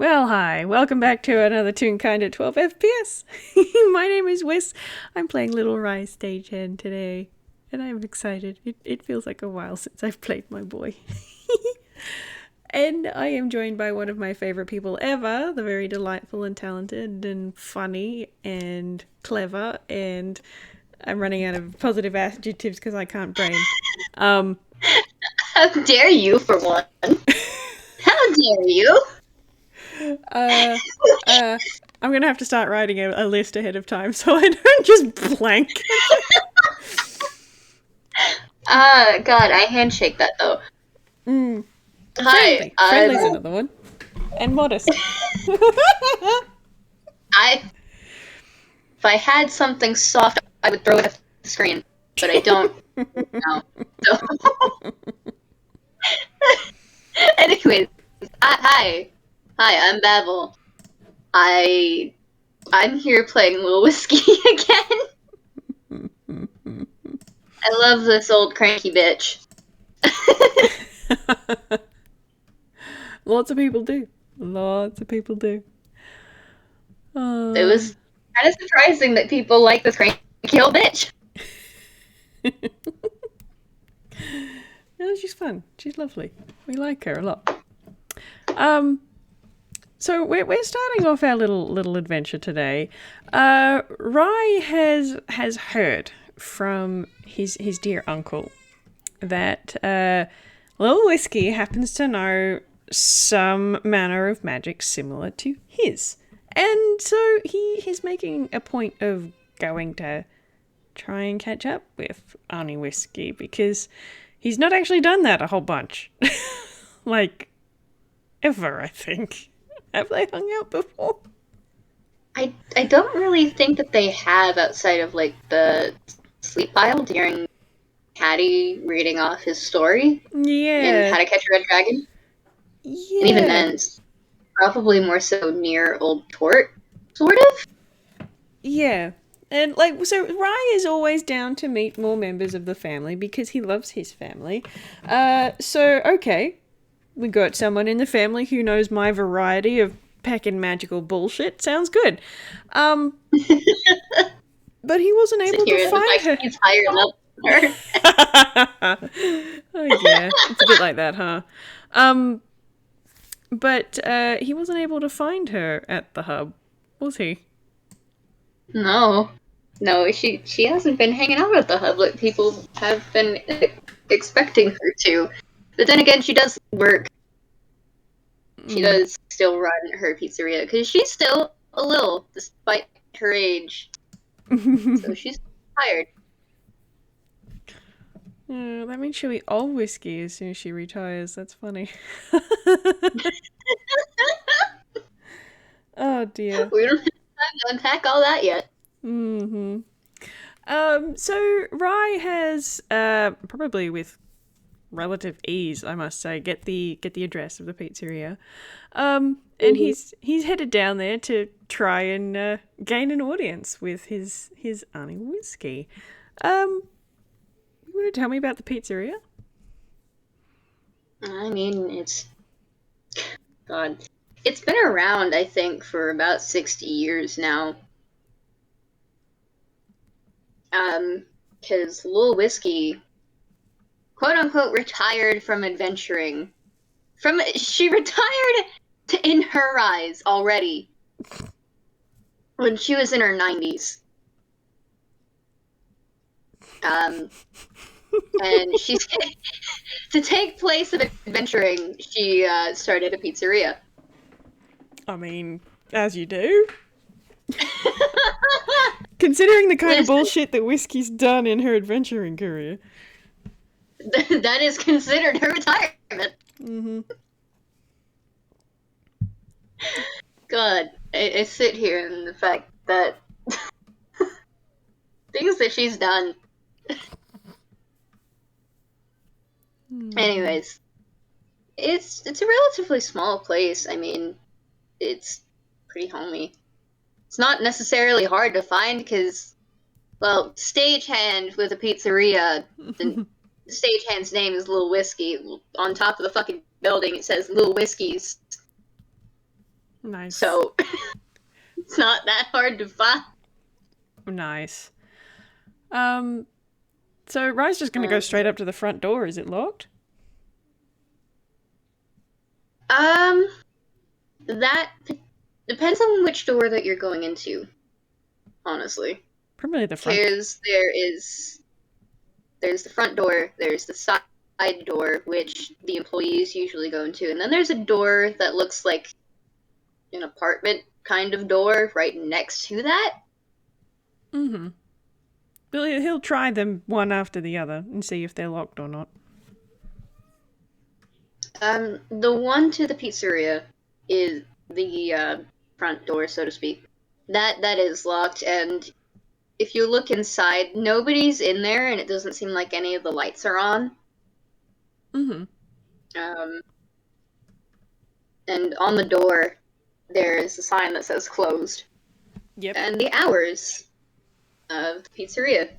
Well, hi. Welcome back to another Toonkind at 12 FPS. My name is Whis. I'm playing Lil Rai Stagehand today, and I'm excited. It feels like a while since I've played my boy. And I am joined by one of my favorite people ever, the very delightful and talented and funny and clever, and I'm running out of positive adjectives because I can't brain. How dare you, for one? How dare you? I'm gonna have to start writing a list ahead of time so I don't just blank. God, I handshake that though. Friendly. Hi, Friendly's another one. And modest. If I had something soft, I would throw it at the screen, but I don't. No. So. Anyways, hi, I'm Babble. I'm here playing Lil Whiskey again. I love this old cranky bitch. Lots of people do. Lots of people do. It was kind of surprising that people like this cranky old bitch. No, she's fun. She's lovely. We like her a lot. So we're starting off our little adventure today. Rai has heard from his dear uncle that Lil Whiskey happens to know some manner of magic similar to his. And so he's making a point of going to try and catch up with Arnie Whiskey because he's not actually done that a whole bunch. Like, ever, I think. Have they hung out before? I don't really think that they have outside of like the sleep pile during Hattie reading off his story in How to Catch a Red Dragon. Yeah. And even then, it's probably more so near Old Tort, sort of. Yeah. And, so Rai is always down to meet more members of the family because he loves his family. So, okay. We got someone in the family who knows my variety of packing magical bullshit. Sounds good. But he wasn't able to find her. He's higher level than her. Oh, yeah. It's a bit like that, huh? But he wasn't able to find her at the hub, was he? No, she hasn't been hanging out at the hub like people have been expecting her to. But then again, she does work. She does still run her pizzeria because she's still a little, despite her age. So she's tired. That means she'll be all whiskey as soon as she retires. That's funny. Oh dear. We don't have time to unpack all that yet. So Rai has, probably with relative ease, I must say, get the address of the pizzeria. And he's headed down there to try and gain an audience with his Arnie Whiskey. You want to tell me about the pizzeria? I mean, it's been around, I think, for about 60 years now. Because Lil Whiskey, quote unquote, retired from adventuring. She retired in her eyes already when she was in her 90s. And she's to take place of adventuring, she started a pizzeria. I mean, as you do. Considering the kind of bullshit that Whiskey's done in her adventuring career. That is considered her retirement. God, I sit here and the fact that things that she's done. Anyways, it's a relatively small place. I mean, it's pretty homey. It's not necessarily hard to find because, well, stagehand with a pizzeria, the stagehand's name is Lil Whiskey. On top of the fucking building, it says Lil Whiskey's. Nice. So it's not that hard to find. Nice. So Rai's just going to go straight up to the front door. Is it locked? That depends on which door that you're going into, honestly. Probably the front. Because there's the front door, there's the side door, which the employees usually go into, and then there's a door that looks like an apartment kind of door right next to that. Mm-hmm. But he'll try them one after the other and see if they're locked or not. The one to the pizzeria is the front door, so to speak. That is locked, and if you look inside, nobody's in there, and it doesn't seem like any of the lights are on. Mm-hmm. And on the door, there is a sign that says closed. Yep. And the hours of the pizzeria.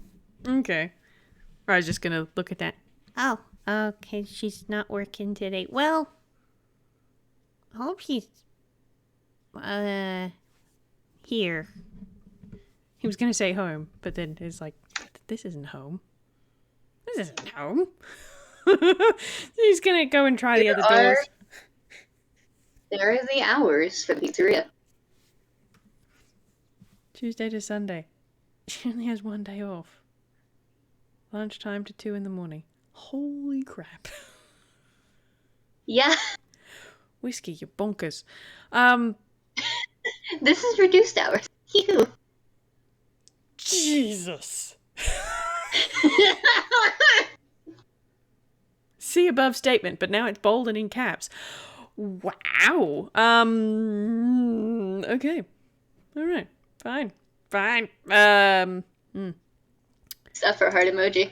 Okay. I was just gonna look at that. Oh, okay, she's not working today. Well, I hope she's, here. He was gonna say home, but then it's like, this isn't home. This isn't home. He's gonna go and try the other doors. There are the hours for the pizzeria. Tuesday to Sunday. She only has one day off. Lunchtime to 2 in the morning. Holy crap. Yeah. Whiskey, you're bonkers. This is reduced hours. Phew. Jesus. See above statement, but now it's bold and in caps. Wow. Okay. All right. Fine. Stuff for heart emoji.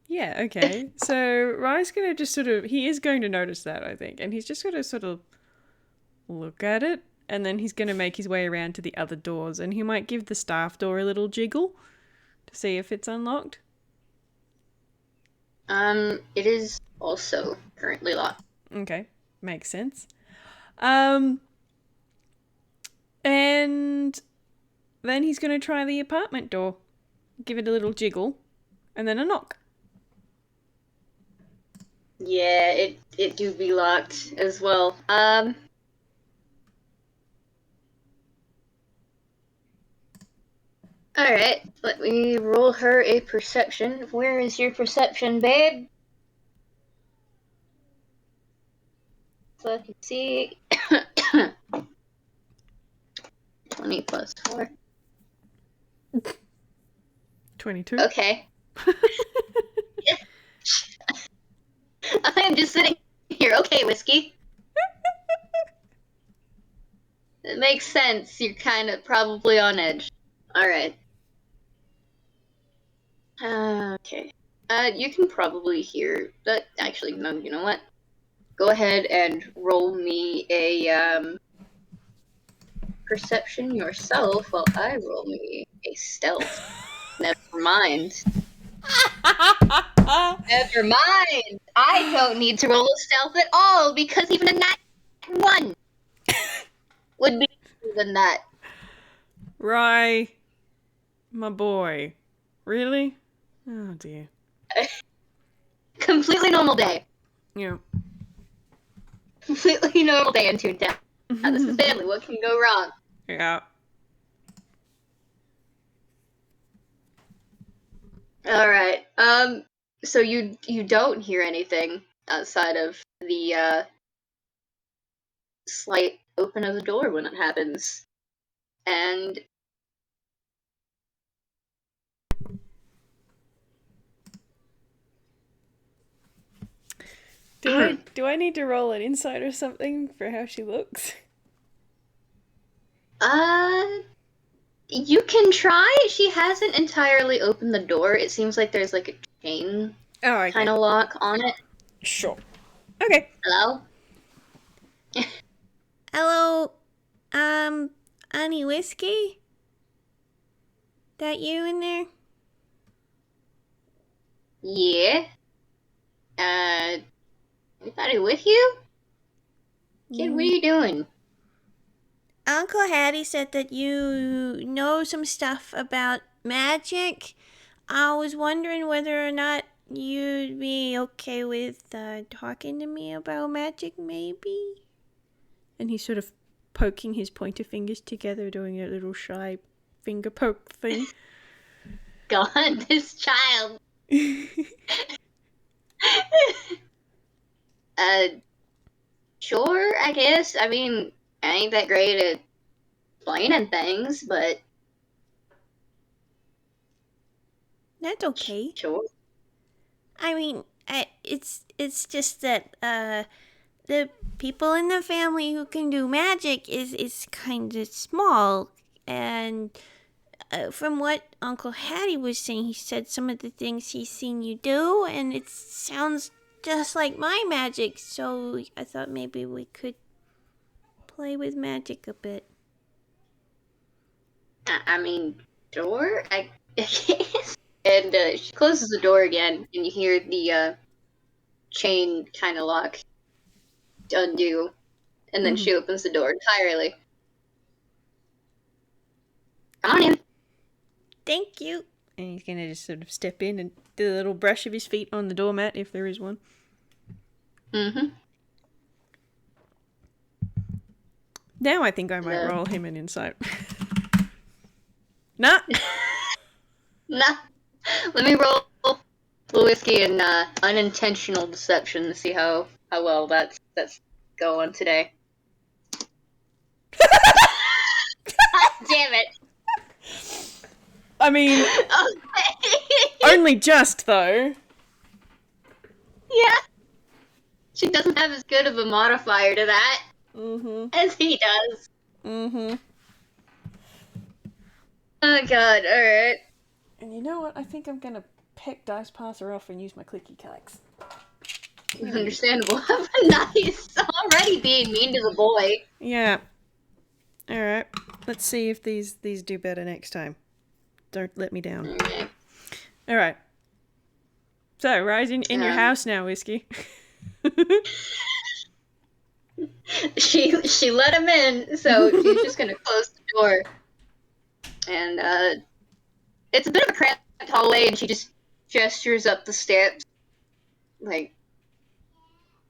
Yeah, okay. So Rai's gonna just he is going to notice that, I think, and he's just gonna sort of look at it, and then he's gonna make his way around to the other doors, and he might give the staff door a little jiggle to see if it's unlocked. It is also currently locked. Okay, makes sense. And then he's gonna try the apartment door, give it a little jiggle, and then a knock. Yeah, it do be locked as well. Alright, let me roll her a perception. Where is your perception, babe? So I can see 20 plus 4. 22. Okay. I am just sitting here. Okay, Whiskey. It makes sense. You're kind of probably on edge. Alright. Okay. You can probably hear that. Actually, no, you know what? Go ahead and roll me a, perception yourself while I roll me a stealth. Never mind. Never mind. I don't need to roll a stealth at all because even a nat 1 would be better than that. Rai, my boy. Really? Oh dear. Completely normal day. Yeah. Completely normal day in Toontown. Now, this is family. What can go wrong? Yeah. Alright. So you don't hear anything outside of the slight open of the door when it happens. And Do I need to roll an insight or something for how she looks? you can try. She hasn't entirely opened the door. It seems like there's like a chain Oh, okay. kind of lock on it. Sure. Okay. Hello? Hello, Annie Whiskey? That you in there? Yeah. Anybody with you? Kid, what are you doing? Uncle Hattie said that you know some stuff about magic. I was wondering whether or not you'd be okay with talking to me about magic, maybe? And he's sort of poking his pointer fingers together, doing a little shy finger poke thing. God, this child. Sure, I guess. I mean, I ain't that great at explaining things, but That's okay. sure. I mean, it's just that the people in the family who can do magic is kind of small, and from what Uncle Hattie was saying, he said some of the things he's seen you do, and it sounds just like my magic. So I thought maybe we could play with magic a bit. I mean, sure, I guess. And she closes the door again, and you hear the chain kind of lock undo, and then she opens the door entirely. Come on in. Thank you. And he's going to just sort of step in and do a little brush of his feet on the doormat, if there is one. Mm-hmm. Now I think I might roll him an insight. Nah. Nah. Let me roll Lil Whiskey and unintentional deception to see how well that's going today. God damn it. I mean, Okay. only just, though. Yeah. She doesn't have as good of a modifier to that as he does. Mm-hmm. Oh god, alright. And you know what? I think I'm going to pick Dice Passer off and use my clicky clacks. Understandable. Nice. Already being mean to the boy. Yeah. Alright. Let's see if these do better next time. Don't let me down. Okay. Alright. So, Rise in your house now, Whiskey. She let him in, so she's just gonna close the door. And it's a bit of a cramped hallway, and she just gestures up the steps. Like,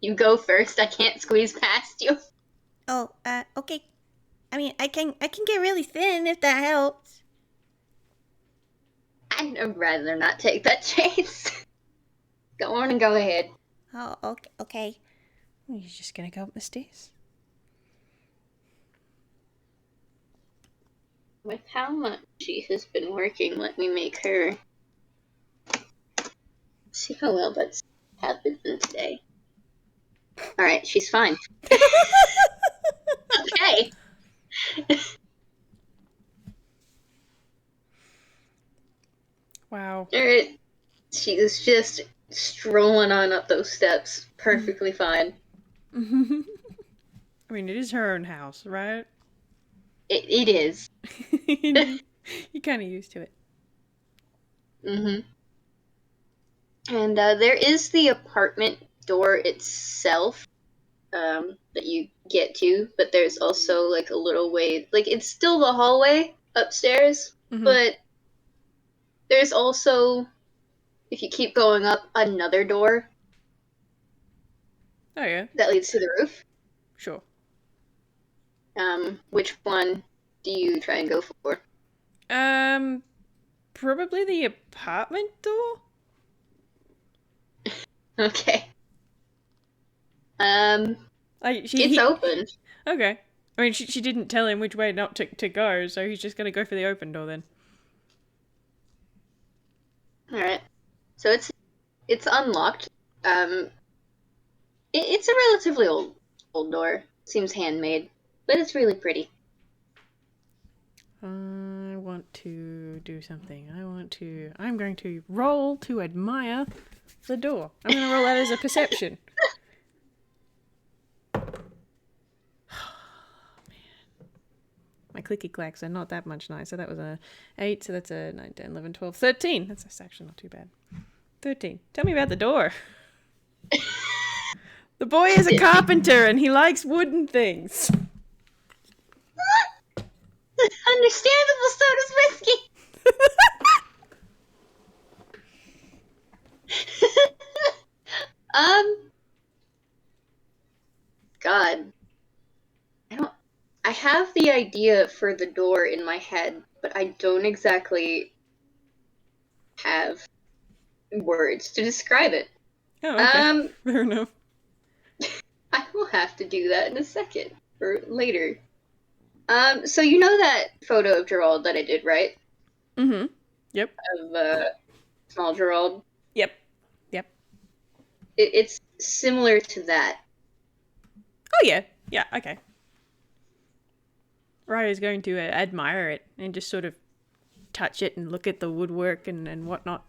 you go first, I can't squeeze past you. Oh, okay. I mean, I can get really thin if that helps. I'd rather not take that chance. Go on and go ahead. Oh, okay. You're just going to go up the stairs. With how much she has been working, let me make her see how well that's happened today. Alright, she's fine. Okay. Wow. Alright. She is just strolling on up those steps. Perfectly fine. I mean, it is her own house, right? It is. You're kind of used to it. Mm-hmm. And there is the apartment door itself that you get to, but there's also like a little way, like it's still the hallway upstairs, but there's also, if you keep going up, another door. Oh, yeah. That leads to the roof. Sure. Which one do you try and go for? Probably the apartment door? Okay. It's open. Okay. I mean, she didn't tell him which way not to go, so he's just going to go for the open door then. Alright. So it's unlocked. It's a relatively old door. Seems handmade, but it's really pretty. I want to do something. I'm going to roll to admire the door. I'm going to roll that as a perception. My clicky clacks are not that much nicer. That was a 8, so that's a 9, 10, 11, 12, 13. That's actually not too bad. 13. Tell me about the door. The boy is a carpenter and he likes wooden things. Understandable, so does Whiskey. God. I have the idea for the door in my head, but I don't exactly have words to describe it. Oh, okay. Fair enough. I will have to do that in a second, or later. So you know that photo of Gerald that I did, right? Mm-hmm. Yep. Of, small Gerald? Yep. It's similar to that. Oh, yeah. Yeah, okay. Rai is going to admire it and just sort of touch it and look at the woodwork and whatnot.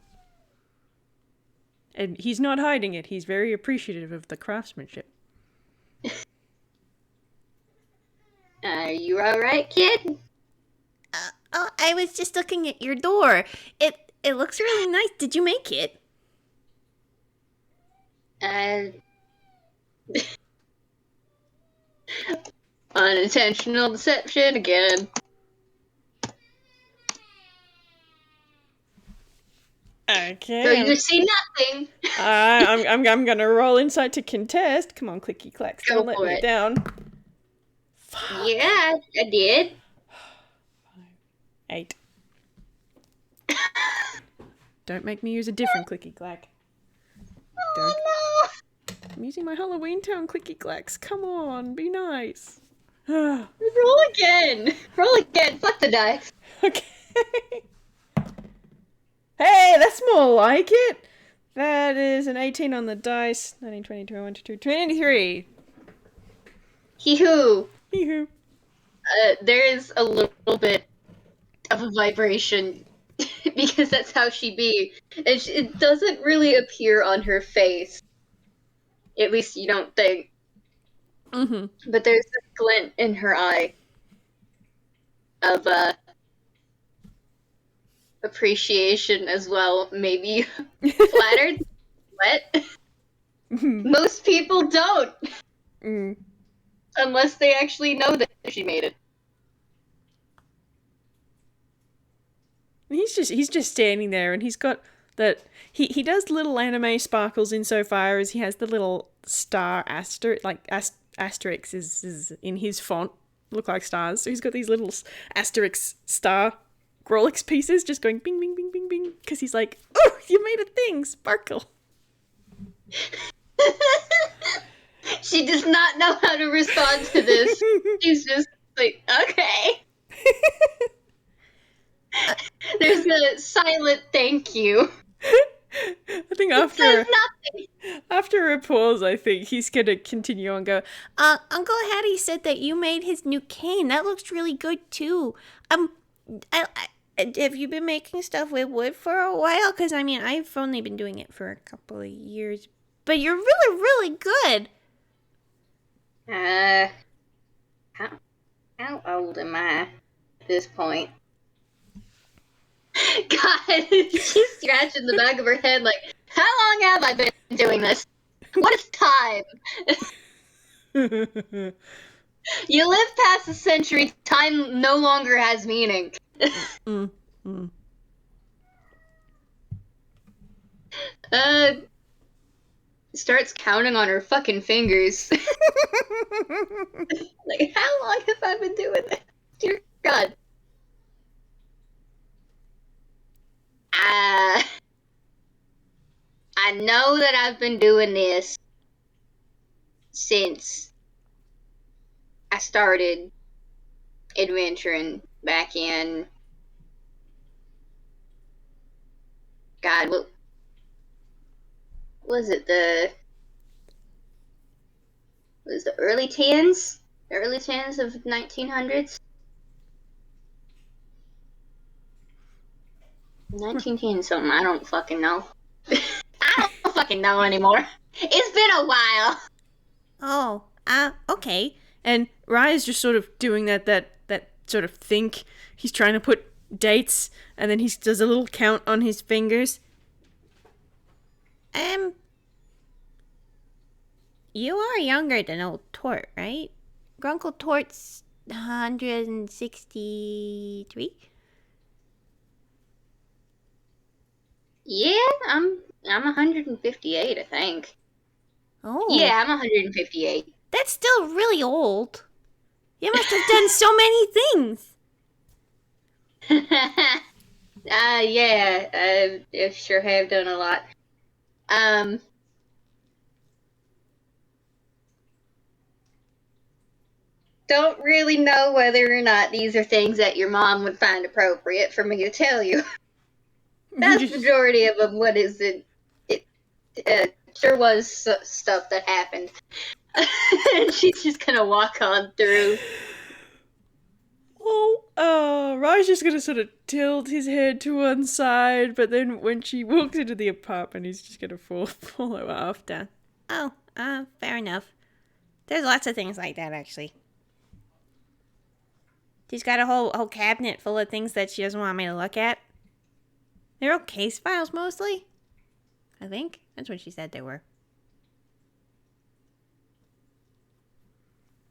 And he's not hiding it. He's very appreciative of the craftsmanship. Are you alright, kid? Oh, I was just looking at your door. It looks really nice. Did you make it? Unintentional deception again. Okay. So you see nothing. I'm gonna roll insight to contest. Come on, clicky clacks. Go Don't let for me it. down. Yeah, I did. 8. Don't make me use a different clicky clack. Don't. Oh I'm using my Halloween Town clicky clacks. Come on, be nice. no! Roll again. Roll again. Fuck the dice. Okay. Hey, that's more like it. That is an 18 on the dice. 19, 20, 21, 22, 23. Hee-hoo. Hee-hoo. There is a little bit of a vibration because that's how she be. And it doesn't really appear on her face. At least you don't think. Mm-hmm. But there's a glint in her eye of appreciation as well. Maybe flattered. What? Most people don't. Mm. Unless they actually know that she made it. He's just standing there, and he's got that. He does little anime sparkles insofar as he has the little star asterix is in his font, look like stars. So he's got these little asterix star Grolix pieces just going bing bing bing bing bing because he's like, oh, you made a thing, sparkle. She does not know how to respond to this. She's just like, okay. There's a silent thank you. I think Says nothing. after a pause, I think he's gonna continue and go, Uncle Hattie said that you made his new cane. That looks really good too. Have you been making stuff with wood for a while? Because I mean, I've only been doing it for a couple of years, but you're really, really good. How old am I at this point? God, she's scratching the back of her head like, how long have I been doing this? What is time? You live past a century, time no longer has meaning. Starts counting on her fucking fingers. Like, how long have I been doing this? Dear God. I know that I've been doing this since I started adventuring back in. God, what was it? Was the early tens? The early tens of 1900s? 1910 something, I don't fucking know. I don't fucking know anymore. It's been a while. Oh, okay. and Rai is just sort of doing that sort of think. He's trying to put dates, and then he does a little count on his fingers. You are younger than old Tort, right? Grunkle Tort's 163? Yeah, I'm 158, I think. Oh. Yeah, I'm 158. That's still really old. You must have done so many things. Yeah, I sure have done a lot. Don't really know whether or not these are things that your mom would find appropriate for me to tell you. Vast majority of them, what is it? It sure was stuff that happened. And she's just gonna walk on through. Well, Rai's just gonna sort of tilt his head to one side, but then when she walks into the apartment, he's just gonna follow after. Oh, fair enough. There's lots of things like that, actually. She's got a whole cabinet full of things that she doesn't want me to look at. They're all case files, mostly. I think. That's what she said they were.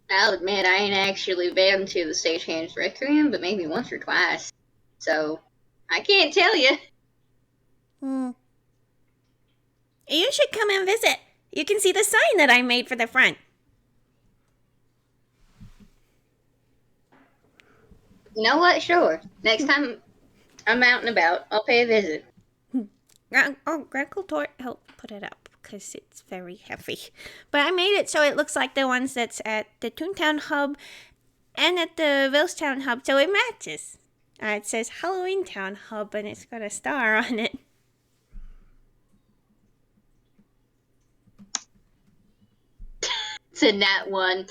I'll admit, I ain't actually been to the Stagehand's Requiem, but maybe once or twice. So, I can't tell you. You should come and visit. You can see the sign that I made for the front. You know what? Sure. Next time I'm out and about, I'll pay a visit. Grackle Tort helped put it up because it's very heavy. But I made it so it looks like the ones that's at the Toontown Hub and at the Villstown Hub, so it matches. It says Halloween Town Hub and it's got a star on it. It's a nat one.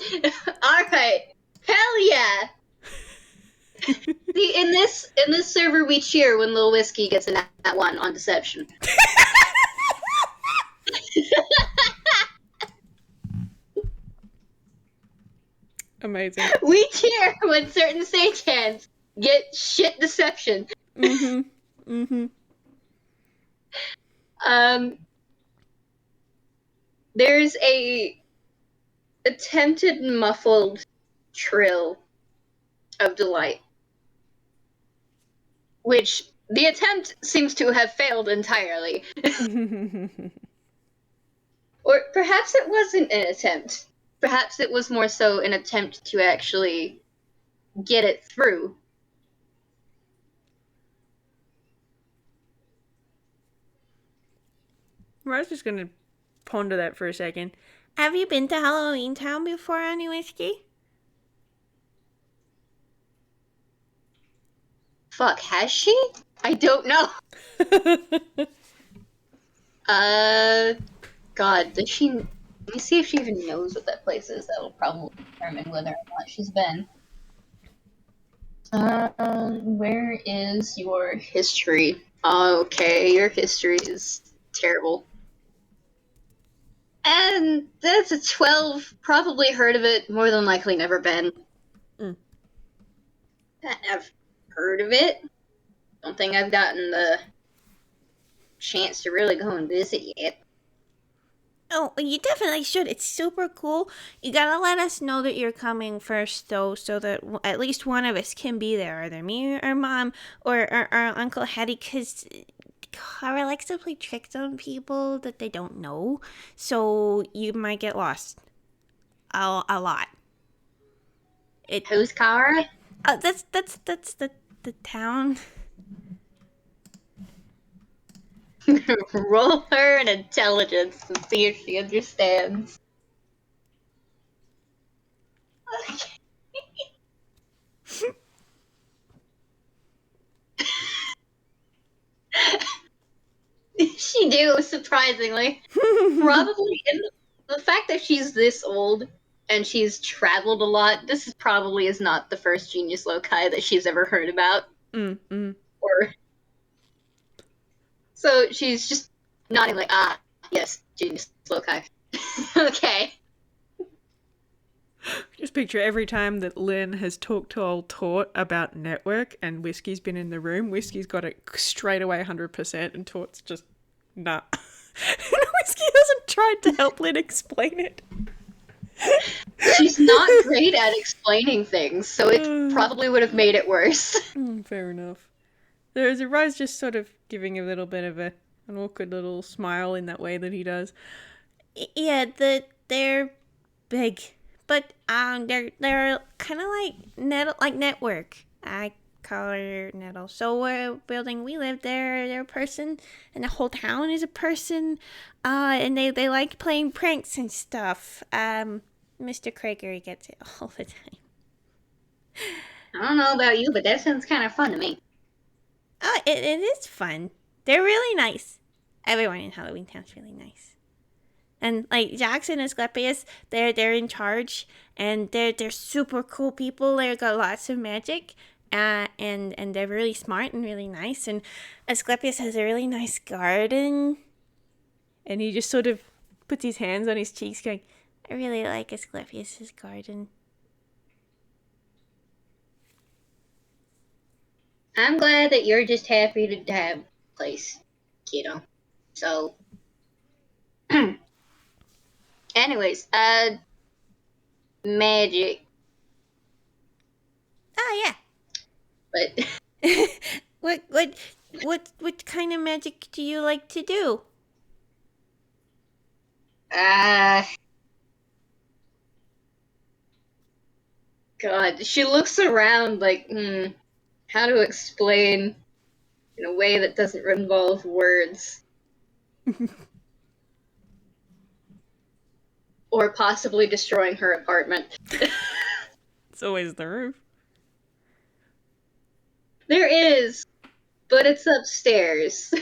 Alright. Hell yeah! See, in this server, we cheer when Lil Whiskey gets a nat one on Deception. Amazing. We cheer when certain stagehands get shit Deception. There's a attempted muffled trill of delight, which the attempt seems to have failed entirely. Or perhaps it wasn't an attempt. Perhaps it was more so an attempt to actually get it through. Rai's just gonna ponder that for a second. Have you been to Halloween Town before, Honey Whiskey? Fuck, has she? I don't know. God, does she... Let me see if she even knows what that place is. That'll probably determine whether or not she's been. Where is your history? Okay, your history is terrible. And that's a 12. Probably heard of it, more than likely never been. I've heard of it. Don't think I've gotten the chance to really go and visit yet. Oh, you definitely should. It's super cool. You gotta let us know that you're coming first, though, so that at least one of us can be there. Either me or Mom or Uncle Hattie, because Kara likes to play tricks on people that they don't know. So you might get lost. A lot. Who's Kara? That's the town. Roll her an intelligence and see if she understands. She do, surprisingly. Probably, the fact that she's this old and she's traveled a lot, this is probably is not the first genius loci that she's ever heard about. Or so she's just nodding like, yes, genius loci. Okay. Just picture every time that Lynn has talked to old Tort about network and Whiskey's been in the room, Whiskey's got it straight away 100% and Tort's just, nah. Whiskey hasn't tried to help Lynn explain it. She's not great at explaining things, so it probably would have made it worse. Fair enough. There's a Rai's just sort of giving a little bit of an awkward little smile in that way that he does. Yeah, they're big, but they're kind of like network. I call her Nettle. So we're building. We live there. They're a person, and the whole town is a person. And they like playing pranks and stuff. Mr. Krager gets it all the time. I don't know about you, but that sounds kind of fun to me. Oh, it is fun. They're really nice. Everyone in Halloween Town's really nice. And like Jackson and Asclepius, they're in charge, and they're super cool people. They got lots of magic, and they're really smart and really nice. And Asclepius has a really nice garden. And he just sort of puts his hands on his cheeks, going, I really like Asclepius's garden. I'm glad that you're just happy to have a place, kiddo. So, anyways, magic. Oh yeah. But what kind of magic do you like to do? God, she looks around like, how to explain in a way that doesn't involve words. Or possibly destroying her apartment. it's always the roof. There is, but it's upstairs.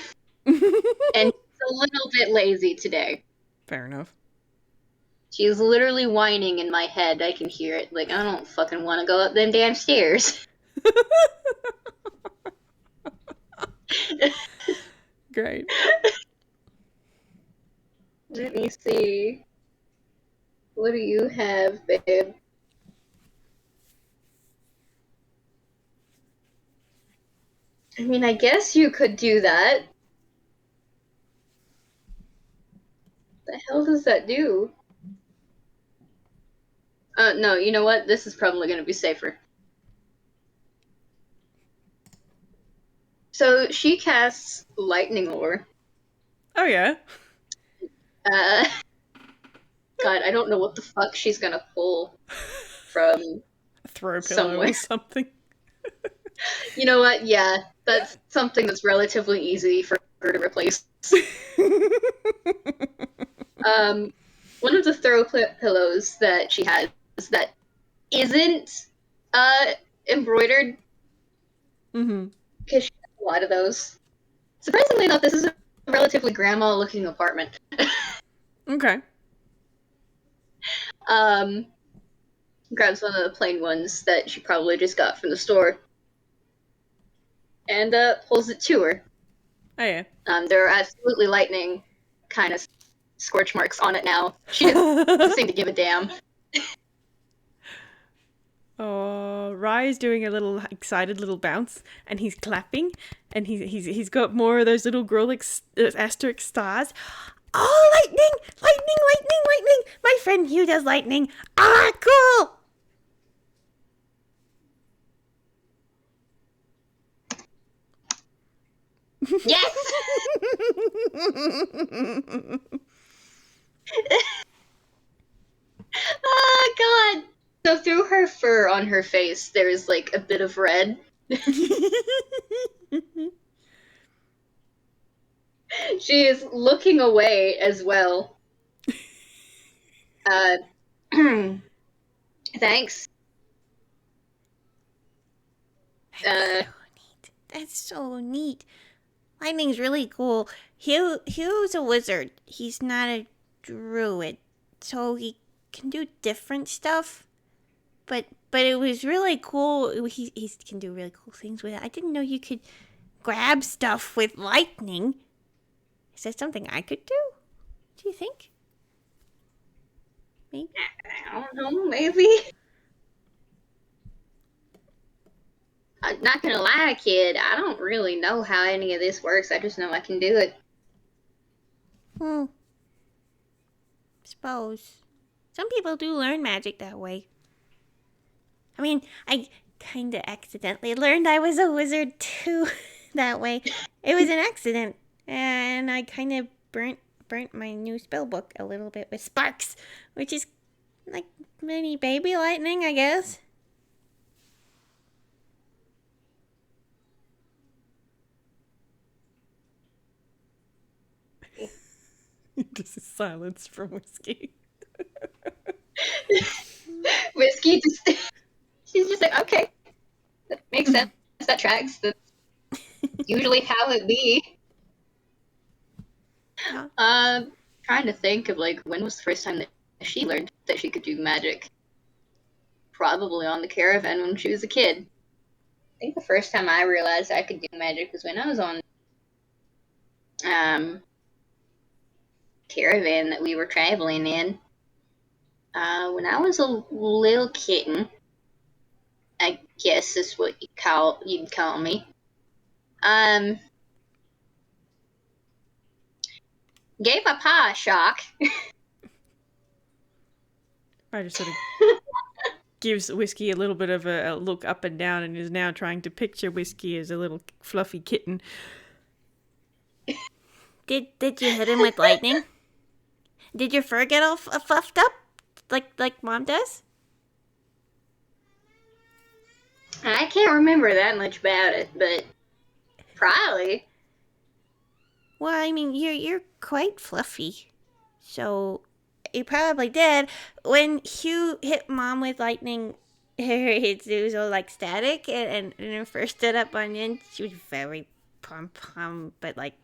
And she's a little bit lazy today. Fair enough. She's literally whining in my head. I can hear it. Like, I don't fucking want to go up them damn stairs. Great. Let me see. What do you have, babe? I mean, I guess you could do that. The hell does that do? No, you know what? This is probably going to be safer. So, she casts Lightning Lore. Oh, yeah. God, I don't know what the fuck she's gonna pull from A throw pillow somewhere. or something. You know what? Yeah, that's something that's relatively easy for her to replace. One of the throw pillows that she has that isn't embroidered, because she has a lot of those. Surprisingly enough, this is a relatively grandma-looking apartment. Okay. Grabs one of the plain ones that she probably just got from the store, and pulls it to her. Oh, yeah. There are absolutely lightning kind of scorch marks on it now. She doesn't seem to give a damn. Oh, Rai is doing a little excited little bounce, and he's clapping, and he's got more of those little asterisk stars. Oh, lightning! Lightning, lightning, lightning! My friend Hugh does lightning. Ah, cool! Yes! Oh, God! So through her fur on her face, there is, like, a bit of red. She is looking away as well. Thanks. That's so neat. Lightning's really cool. Hugh's a wizard. He's not a druid, so he can do different stuff. But it was really cool. He can do really cool things with it. I didn't know you could grab stuff with lightning. Is that something I could do? Do you think? Maybe? I don't know, maybe? I'm not gonna lie, kid, I don't really know how any of this works. I just know I can do it. Hmm. Suppose. Some people do learn magic that way. I mean, I kinda accidentally learned I was a wizard too that way. It was an accident. And I kinda burnt my new spell book a little bit with sparks, which is like mini baby lightning, I guess. Just a silence from Whiskey. Whiskey just she's just like, okay, that makes sense. That tracks. That's usually how it be. Yeah. Trying to think of like when was the first time that she learned that she could do magic. Probably on the caravan when she was a kid. I think the first time I realized I could do magic was when I was on caravan that we were traveling in. When I was a little kitten, I guess is what you'd call me. Gave my pa a shock. I just sort of gives Whiskey a little bit of a look up and down and is now trying to picture Whiskey as a little fluffy kitten. Did you hit him with lightning? Did your fur get all fluffed up like Mom does? I can't remember that much about it, but probably. Well, I mean, you're quite fluffy, so you probably did. When Hugh hit Mom with lightning, it was all like static, and her fur stood up on end. She was very pom, but like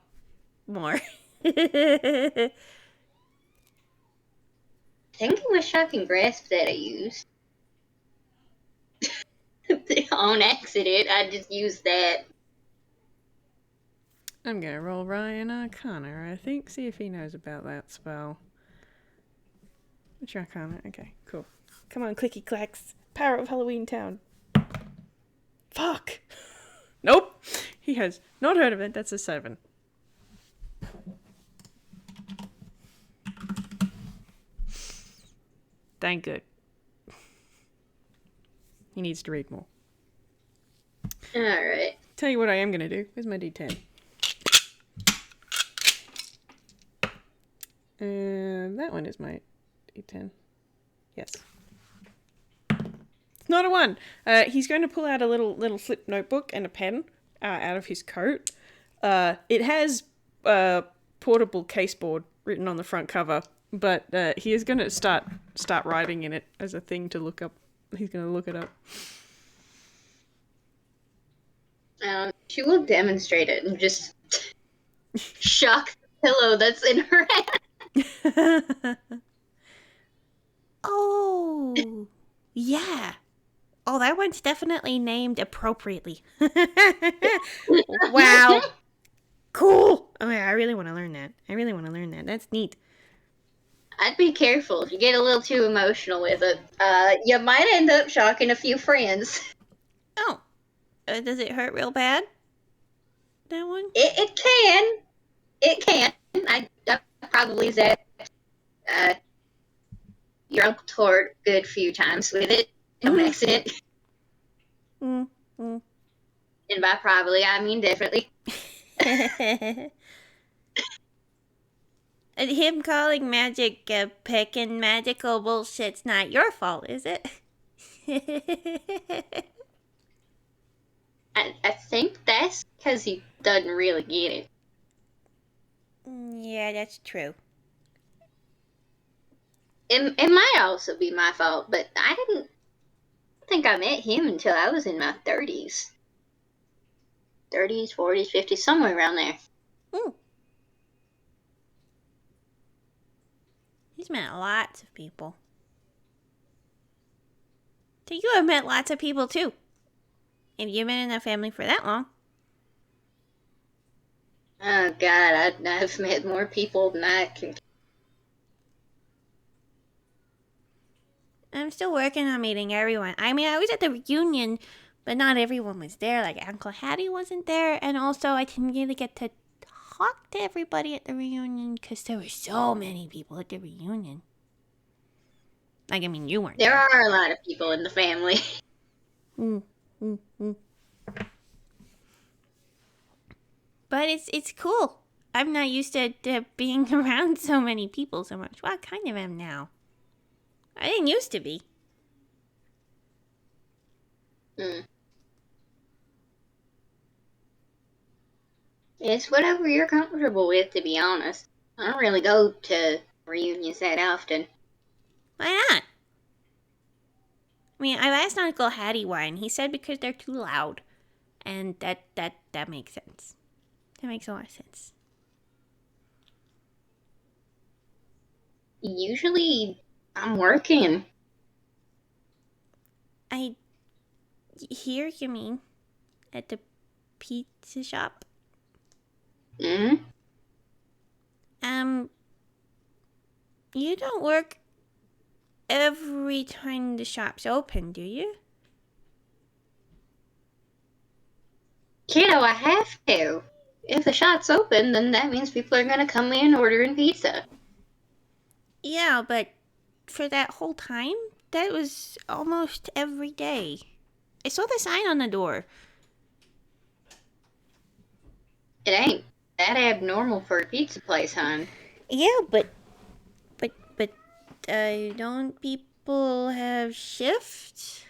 more. I think it was shock and grasp that I used. On accident, I just used that. I'm gonna roll Ryan Arcana, I think. See if he knows about that spell. What's your Arcana? Okay, cool. Come on, clicky clacks. Power of Halloween Town. Fuck! Nope! He has not heard of it. That's a 7. Dang good. He needs to read more. Alright. Tell you what I am gonna do. Where's my D10? That one is my D10. Yes. It's not a 1. He's going to pull out a little flip notebook and a pen out of his coat. It has portable caseboard written on the front cover, but he is going to start writing in it as a thing to look up. He's going to look it up. She will demonstrate it and just shock the pillow that's in her hand. Oh, yeah. Oh, that one's definitely named appropriately. Wow. Cool. Oh, yeah, I really want to learn that. That's neat. I'd be careful if you get a little too emotional with it. You might end up shocking a few friends. Oh, does it hurt real bad? That one? It can. It can. I probably zapped your Uncle Tort a good few times with it on accident. And by probably, I mean definitely. And him calling magic picking magical bullshit's not your fault, is it? I think that's because he doesn't really get it. Yeah, that's true. It might also be my fault, but I didn't think I met him until I was in my 30s. 30s, 40s, 50s, somewhere around there. He's met lots of people. So you have met lots of people too. If you've been in the family for that long. Oh God, I've met more people than I can. I'm still working on meeting everyone. I mean, I was at the reunion, but not everyone was there. Like Uncle Hattie wasn't there, and also I didn't really get to talk to everybody at the reunion because there were so many people at the reunion. Like, I mean, you weren't. There are a lot of people in the family. But it's cool. I'm not used to being around so many people so much. Well, I kind of am now. I didn't used to be. It's whatever you're comfortable with, to be honest. I don't really go to reunions that often. Why not? I mean, I asked Uncle Hattie why, and he said because they're too loud. And that makes sense. That makes a lot of sense. Usually, I'm working. Here, you mean? At the pizza shop? Mm-hmm. You don't work every time the shop's open, do you? Kiddo, I have to. If the shop's open, then that means people are gonna come in ordering pizza. Yeah, but for that whole time, that was almost every day. I saw the sign on the door. It ain't that abnormal for a pizza place, hon. Yeah, but don't people have shifts?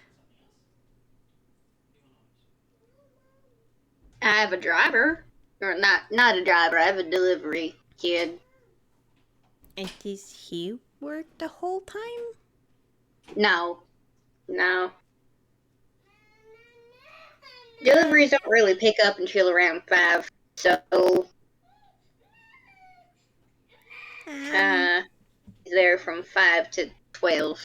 I have a driver. Or not a driver, I have a delivery kid. And does he work the whole time? No. Deliveries don't really pick up until around 5, so he's there from 5 to 12.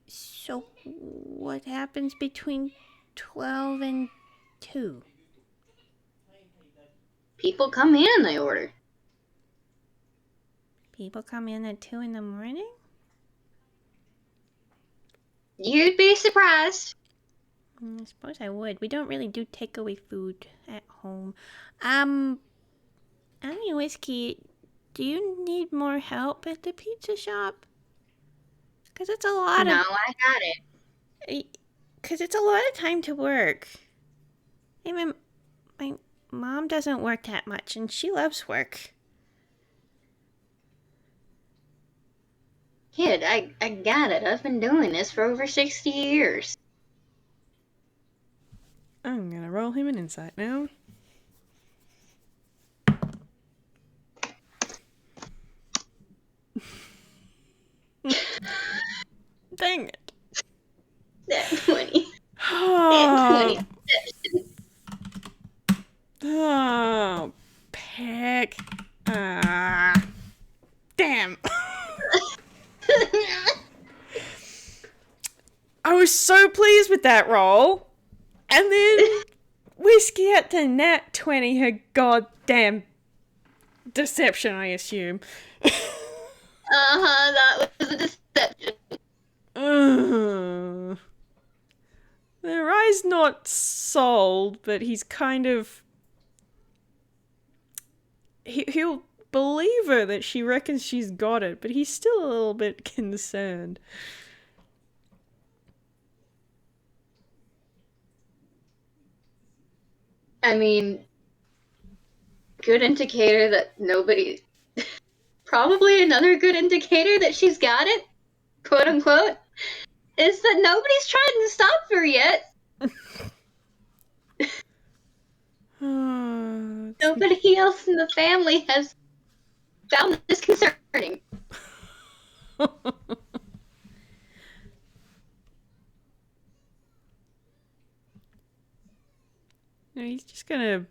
So what happens between 12 and 2? People come in and they order. People come in at 2 in the morning? You'd be surprised. I suppose I would. We don't really do takeaway food at home. Whiskey, do you need more help at the pizza shop? Because it's a lot No, I got it. Because it's a lot of time to work. Even my mom doesn't work that much, and she loves work. Kid, I got it. I've been doing this for over 60 years. I'm gonna roll him an insight now. Dang it. That 20. Oh, oh peck. Damn. I was so pleased with that roll. And then Whiskey had to nat 20 her goddamn deception, I assume. That was a deception. The Rai's not sold, but he's kind of... He'll believe her that she reckons she's got it, but he's still a little bit concerned. I mean, good indicator that nobody... Probably another good indicator that she's got it, quote unquote, is that nobody's trying to stop her yet. Nobody else in the family has found this concerning. He's just gonna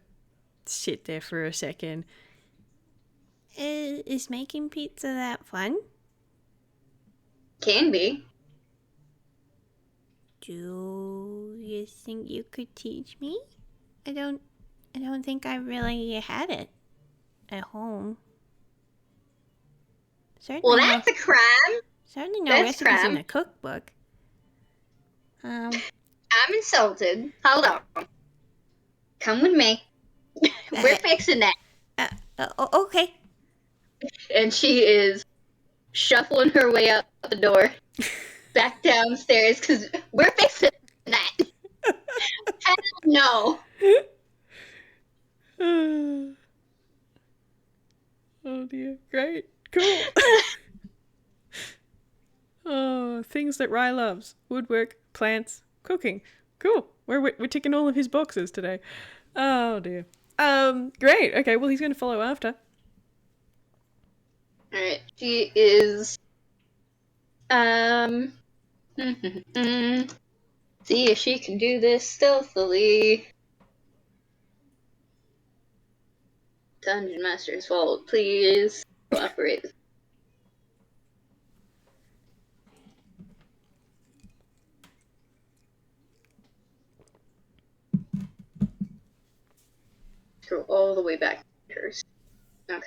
sit there for a second. Is making pizza that fun? Can be. Do you think you could teach me? I don't think I really had it at home. Well, that's a crime. Certainly no That's recipes in crime. the cookbook. I'm insulted. Hold on. Come with me. We're fixing that. Okay. And she is shuffling her way out the door, back downstairs, because we're fixing that. Hell no. Oh dear. Great. Cool. Oh, things that Rai loves. Woodwork, plants, cooking. Cool. We're ticking all of his boxes today. Oh dear. Great. Okay, well he's going to follow after. Alright, she is, see if she can do this stealthily. Dungeon Master's Vault, please cooperate. Go all the way back to hers. Okay.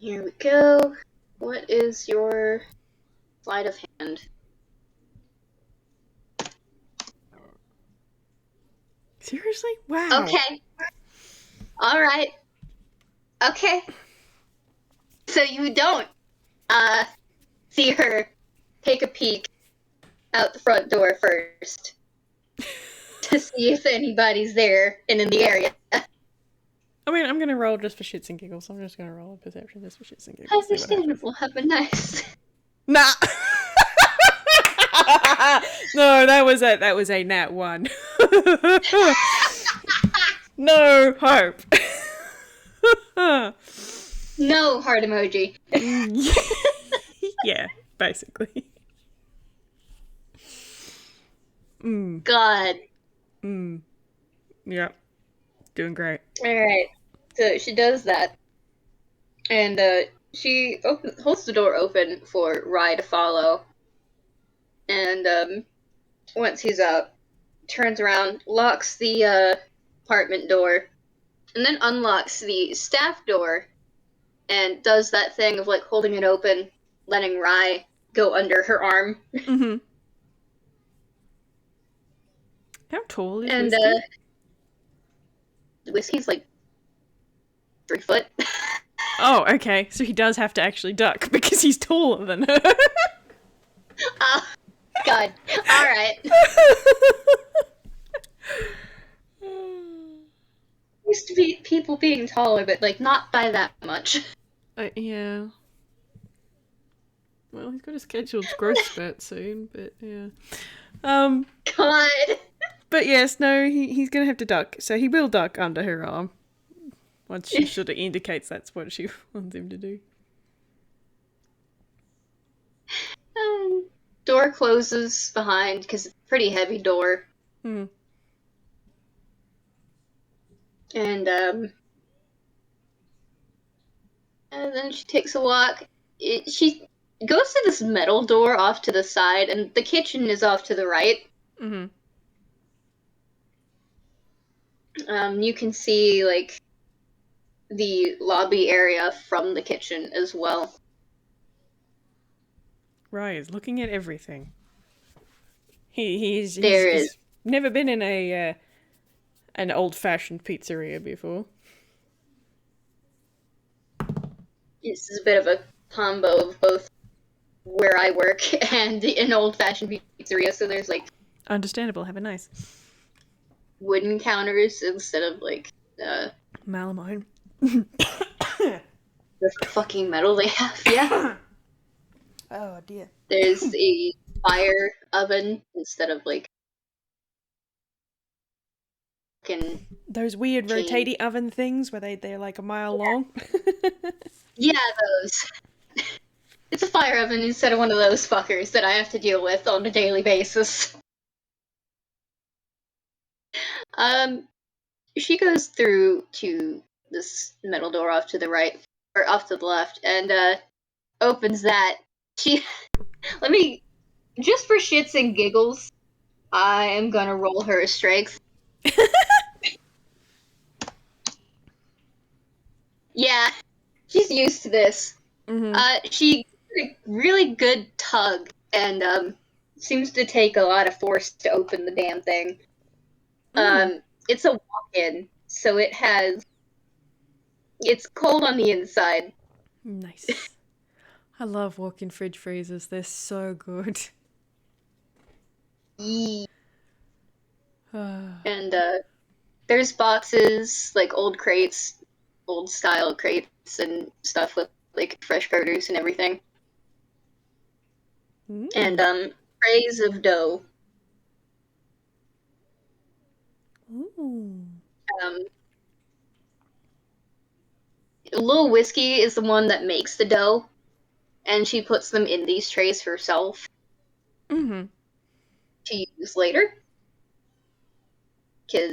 Here we go. What is your sleight of hand? Seriously? Wow. Okay. Alright. Okay. So you don't, see her take a peek out the front door first to see if anybody's there and in the area. I mean, I'm going to roll just for shits and giggles. I'm just going to roll a perception just for shits and giggles. Understandable. Have a nice. Nah. No, that was a nat 1. No hope. No heart emoji. Yeah, basically. God. Yep. Doing great. Alright. So she does that. And she holds the door open for Rai to follow. And once he's out, turns around, locks the apartment door, and then unlocks the staff door and does that thing of like holding it open, letting Rai go under her arm. Mm-hmm. How tall is And Whiskey? Whiskey's like 3 foot. Oh, okay. So he does have to actually duck because he's taller than her. Oh, God. Alright. Used to be people being taller, but like not by that much. Yeah. Well, he's got a scheduled growth spurt soon, but yeah. God. But yes, no, he's gonna have to duck. So he will duck under her arm. Once she sort of indicates that's what she wants him to do. Door closes behind because it's a pretty heavy door. Hmm. And then she takes a walk. She goes to this metal door off to the side, and the kitchen is off to the right. Mm-hmm. You can see, like, the lobby area from the kitchen as well. Rai is looking at everything. He's never been in an old-fashioned pizzeria before. This is a bit of a combo of both where I work and an old-fashioned pizzeria, so there's, like, Understandable. Have a nice wooden counters instead of, like, Malamine. the fucking metal they have, yeah. Oh dear. There's a fire oven instead of, like, fucking... Those weird chain. rotating oven things where they're like a mile long. Yeah, those. It's a fire oven instead of one of those fuckers that I have to deal with on a daily basis. She goes through to this metal door off to the right, or off to the left, and opens that. Let me, just for shits and giggles, I am gonna roll her a strength. Yeah. she's used to this. She gets a really good tug and seems to take a lot of force to open the damn thing. It's a walk-in, so it's cold on the inside. Nice. I love walk-in fridge freezers. They're so good. And there's boxes, like old crates, old style crates and stuff with like fresh produce and everything. And trays of dough. Ooh. Lil Whiskey is the one that makes the dough, and she puts them in these trays herself to use later.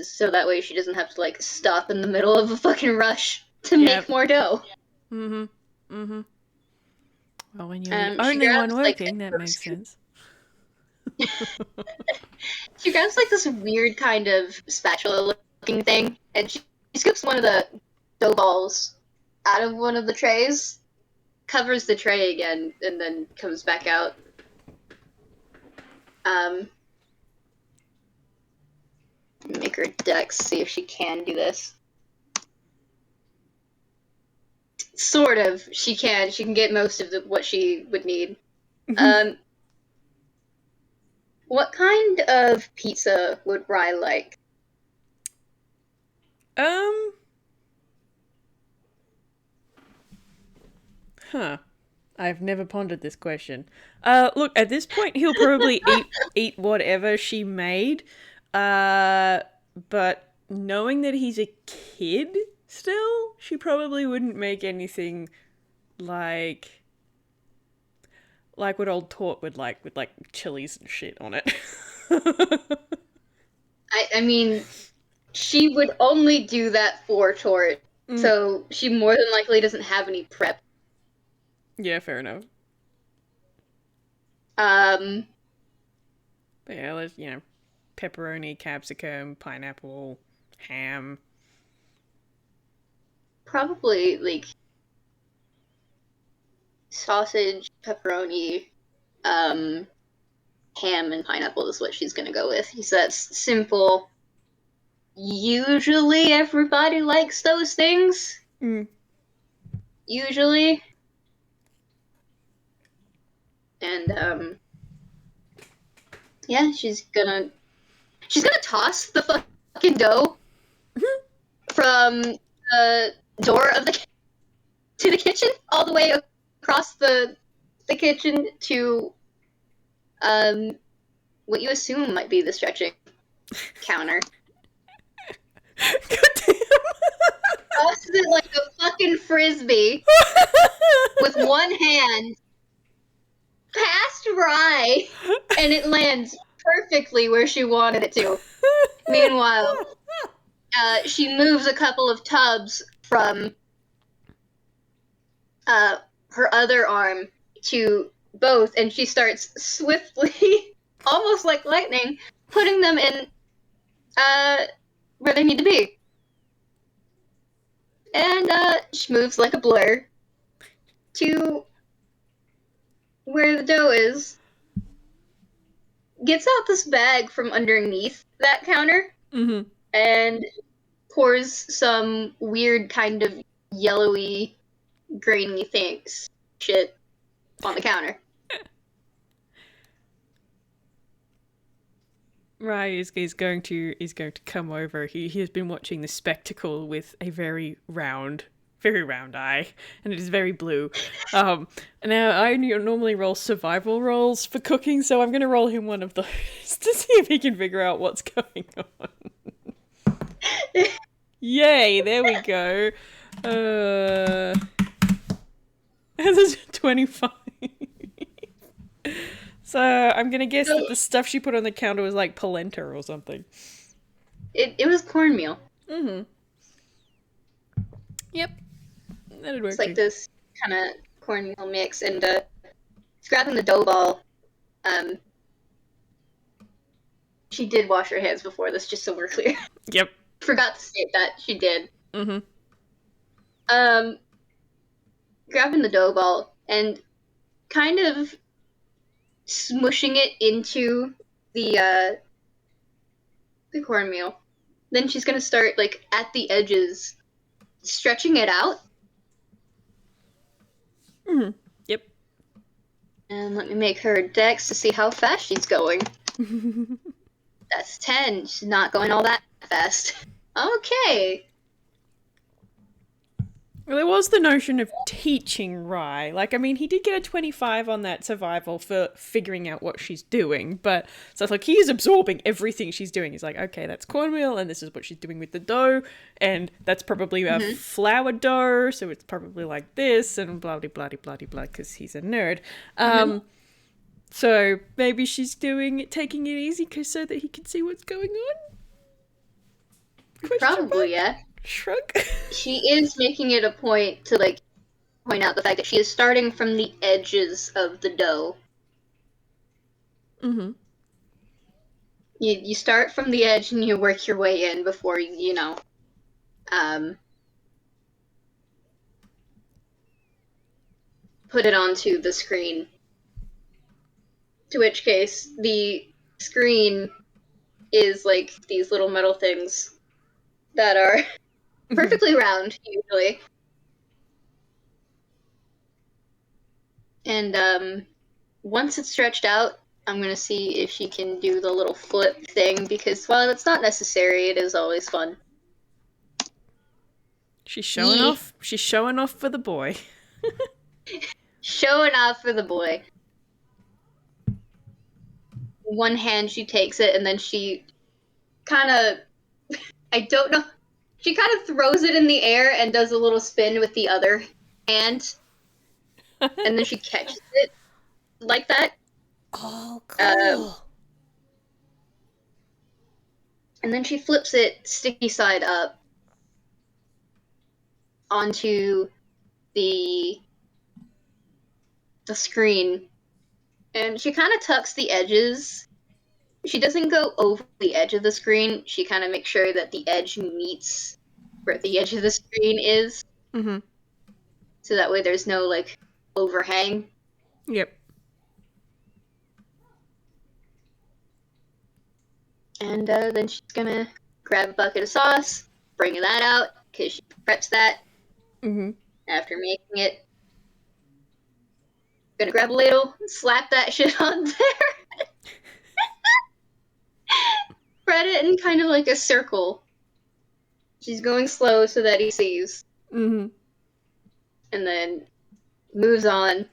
So that way she doesn't have to like stop in the middle of a fucking rush to make more dough. Well, when you're the only one working, that makes sense. She grabs like this weird kind of spatula-looking thing, and she scoops one of the dough balls out of one of the trays, covers the tray again, and then comes back out. Make her dex, see if she can do this. Sort of. She can. She can get most of what she would need. What kind of pizza would Rai like? I've never pondered this question. Look, at this point, he'll probably eat whatever she made. But knowing that he's a kid still, she probably wouldn't make anything like what old Tort would like, with like chilies and shit on it. I mean, she would only do that for Tort, so she more than likely doesn't have any prep. Yeah, fair enough. But yeah, let's, pepperoni, capsicum, pineapple, ham. Probably, like, sausage, pepperoni, ham, and pineapple is what she's gonna go with. He says simple. Usually everybody likes those things. Usually. And, yeah, she's gonna toss the fucking dough from the door of to the kitchen, all the way across the kitchen to what you assume might be the stretching counter. God damn. Tosses it like a fucking frisbee with one hand past Rai, and it lands perfectly where she wanted it to. Meanwhile, she moves a couple of tubs from her other arm to both, and she starts swiftly, almost like lightning, putting them in where they need to be. And she moves like a blur to where the dough is, gets out this bag from underneath that counter, and pours some weird kind of yellowy, grainy shit on the counter. Rai is going to come over. He has been watching the spectacle with a very round eye, and it is very blue. Now I normally roll survival rolls for cooking, so I'm going to roll him one of those to see if he can figure out what's going on. Yay! There we go. That's a 25. So I'm gonna guess that the stuff she put on the counter was like polenta or something. It was cornmeal. Yep. That'd work. It's like this kind of cornmeal mix, and she's grabbing the dough ball. She did wash her hands before this, just so we're clear. Yep. Forgot to state that she did. grabbing the dough ball and kind of smushing it into the cornmeal. Then she's gonna start, like, at the edges, stretching it out. Yep. And let me make her dex to see how fast she's going. That's 10. She's not going all that fast. Okay. Well, there was the notion of teaching Rai. Like, I mean, he did get a 25 on that survival for figuring out what she's doing, but so it's like he is absorbing everything she's doing. He's like, okay, that's cornmeal, and this is what she's doing with the dough, and that's probably a flour dough, so it's probably like this, and blah blah blah blah blah, because he's a nerd. So maybe she's taking it easy so that he can see what's going on. Probably, yeah. Shrug. She is making it a point to, like, point out the fact that she is starting from the edges of the dough. Mm-hmm. You start from the edge and you work your way in before put it onto the screen. To which case, the screen is like these little metal things that are perfectly round, usually. And once it's stretched out, I'm going to see if she can do the little flip thing, because while it's not necessary, it is always fun. She's showing off. She's showing off for the boy. Showing off for the boy. One hand she takes it, and then she kind of... I don't know... She kind of throws it in the air and does a little spin with the other hand. And then she catches it like that. Oh, cool. And then she flips it sticky side up onto the screen. And she kind of tucks the edges. She doesn't go over the edge of the screen. She kind of makes sure that the edge meets where the edge of the screen is. Mm-hmm. So that way there's no, like, overhang. Yep. And then she's gonna grab a bucket of sauce, bring that out, because she preps that after making it. Gonna grab a ladle, slap that shit on there. Spread it in kind of like a circle. She's going slow so that he sees. Mm-hmm. And then moves on,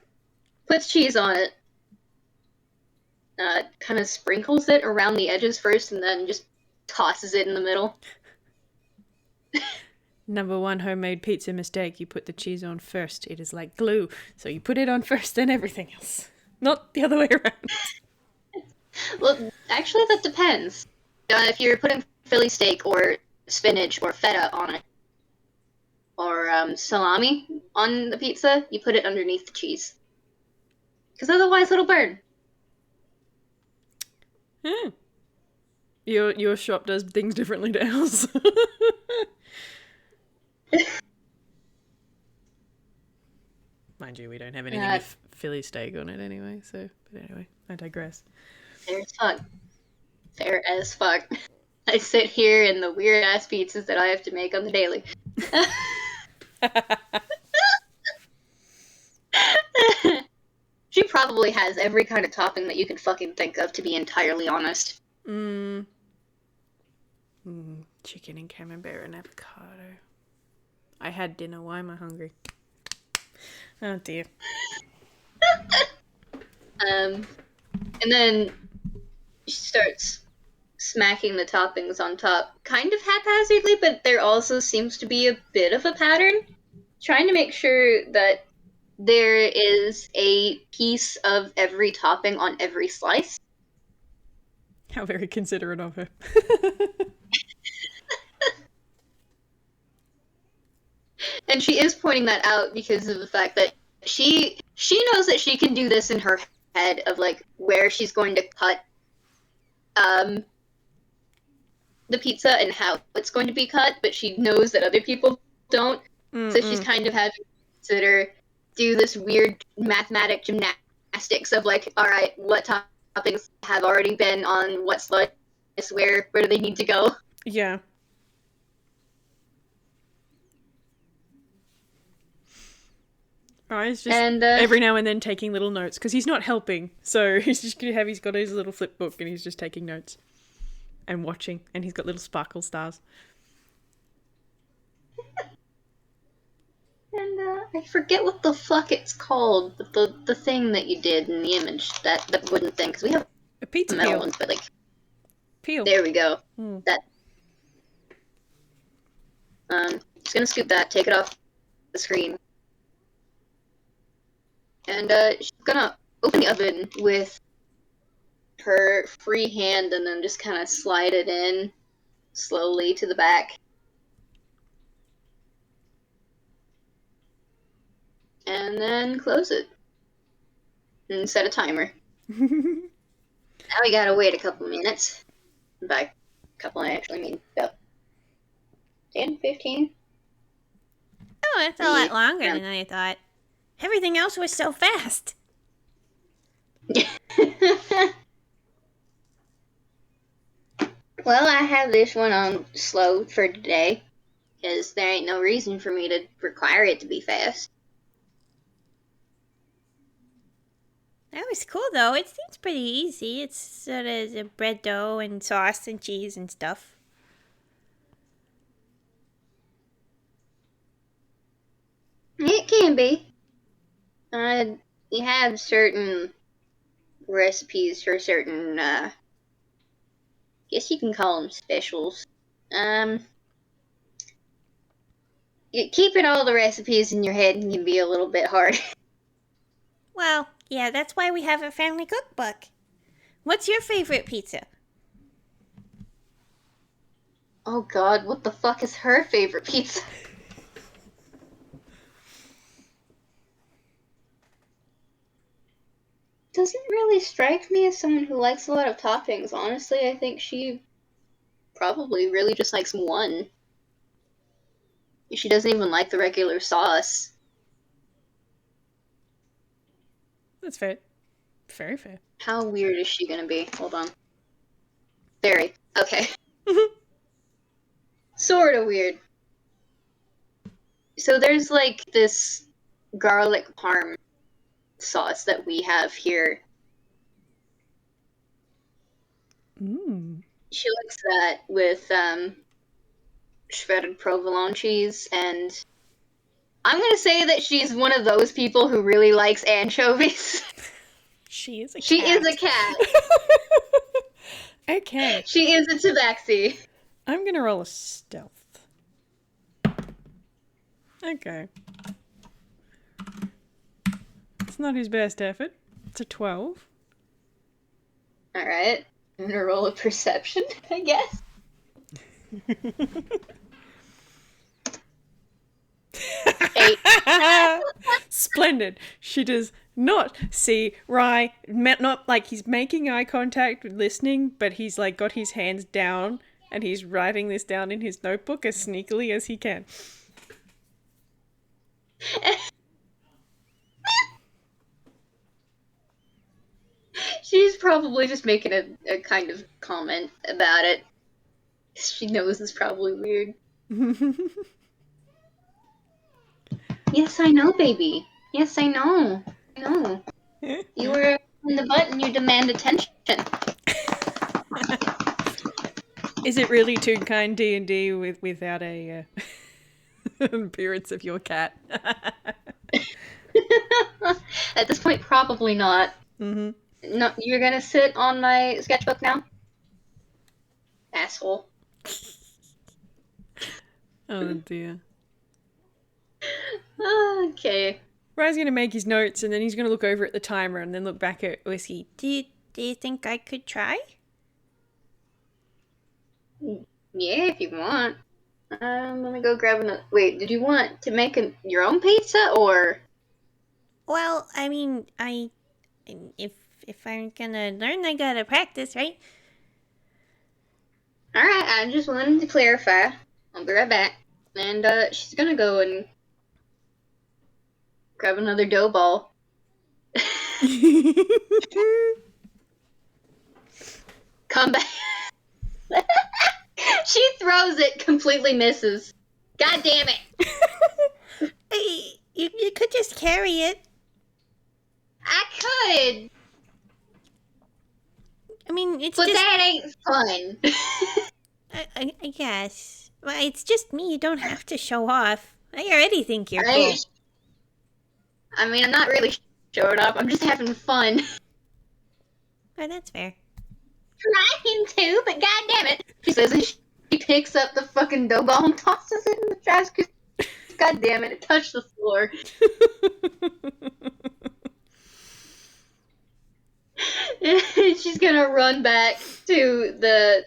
puts cheese on it, kind of sprinkles it around the edges first, and then just tosses it in the middle. Number one homemade pizza mistake: you put the cheese on first. It is like glue, so you put it on first, then everything else. Not the other way around. Well, actually, that depends. If you're putting Philly steak or spinach or feta on it, or salami on the pizza, you put it underneath the cheese. Because otherwise it'll burn. Hmm. Your shop does things differently to ours. Mind you, we don't have anything with Philly steak on it anyway, so... But anyway, I digress. Fair as fuck. Fair as fuck. I sit here in the weird-ass pizzas that I have to make on the daily. She probably has every kind of topping that you can fucking think of, to be entirely honest. Chicken and camembert and avocado. I had dinner. Why am I hungry? Oh dear. And then she starts smacking the toppings on top, kind of haphazardly, but there also seems to be a bit of a pattern. Trying to make sure that there is a piece of every topping on every slice. How very considerate of her. And she is pointing that out because of the fact that she knows that she can do this in her head of, like, where she's going to cut the pizza and how it's going to be cut, but she knows that other people don't. So she's kind of having to consider do this weird mathematic gymnastics of like, all right, what topics have already been on what slide, where do they need to go? Yeah. Rai's just And every now and then taking little notes because he's not helping. So he's got his little flip book and he's just taking notes and watching, and he's got little sparkle stars. And I forget what the fuck it's called, but the thing that you did in the image, that wooden thing, because we have A pizza metal peel. ones, but like, Peel. there we go. Hmm. That. Just gonna scoop that, take it off the screen, and she's gonna open the oven with her free hand, and then just kind of slide it in slowly to the back. And then close it. And set a timer. Now we gotta wait a couple minutes. By a couple, I actually mean about 10, 15. Oh, that's a lot longer Yeah. than I thought. Everything else was so fast. Well, I have this one on slow for today, because there ain't no reason for me to require it to be fast. That was cool, though. It seems pretty easy. It's sort of a bread dough and sauce and cheese and stuff. It can be. You have certain recipes for certain, guess you can call them specials. Keeping all the recipes in your head can be a little bit hard. Well, yeah, that's why we have a family cookbook. What's your favorite pizza? Oh god, what the fuck is her favorite pizza? Doesn't really strike me as someone who likes a lot of toppings. Honestly, I think she probably really just likes one. She doesn't even like the regular sauce. That's fair. Very fair. How weird is she gonna be? Hold on. Very. Okay. Sorta weird. So there's like this garlic parm sauce that we have here. Mm. She likes that with shredded provolone cheese, and I'm gonna say that she's one of those people who really likes anchovies. She is a cat. She is a cat. Okay. She is a tabaxi. I'm gonna roll a stealth. Okay. It's not his best effort. It's a 12. Alright. I'm gonna roll a perception, I guess. Eight. Splendid. She does not see Rai, not like he's making eye contact, listening, but he's like got his hands down and he's writing this down in his notebook as sneakily as he can. She's probably just making a kind of comment about it. She knows it's probably weird. Yes, I know, baby. Yes, I know. I know. You were in the butt and you demand attention. Is it really Toonkind D&D without a appearance of your cat? At this point, probably not. Mm-hmm. No, you're gonna sit on my sketchbook now? Asshole. Oh dear. Okay. Rai's going to make his notes and then he's going to look over at the timer and then look back at Whiskey. Do you think I could try? Yeah, if you want. Let me go grab another. Wait, did you want to make your own pizza or? Well, I mean, if I'm gonna learn, I gotta practice, right? Alright, I just wanted to clarify. I'll be right back. And she's gonna go and grab another dough ball. Come back. She throws it, completely misses. God damn it! Hey, you could just carry it. I could, I mean, it's but just... that ain't fun. I guess. Well, it's just me. You don't have to show off. I already think you're cool. Right? I mean, I'm not really showing up. I'm just having fun. Oh, that's fair. Trying to, but god damn it! She says, and she picks up the fucking dough ball and tosses it in the trash. God damn it! It touched the floor. She's gonna run back to the.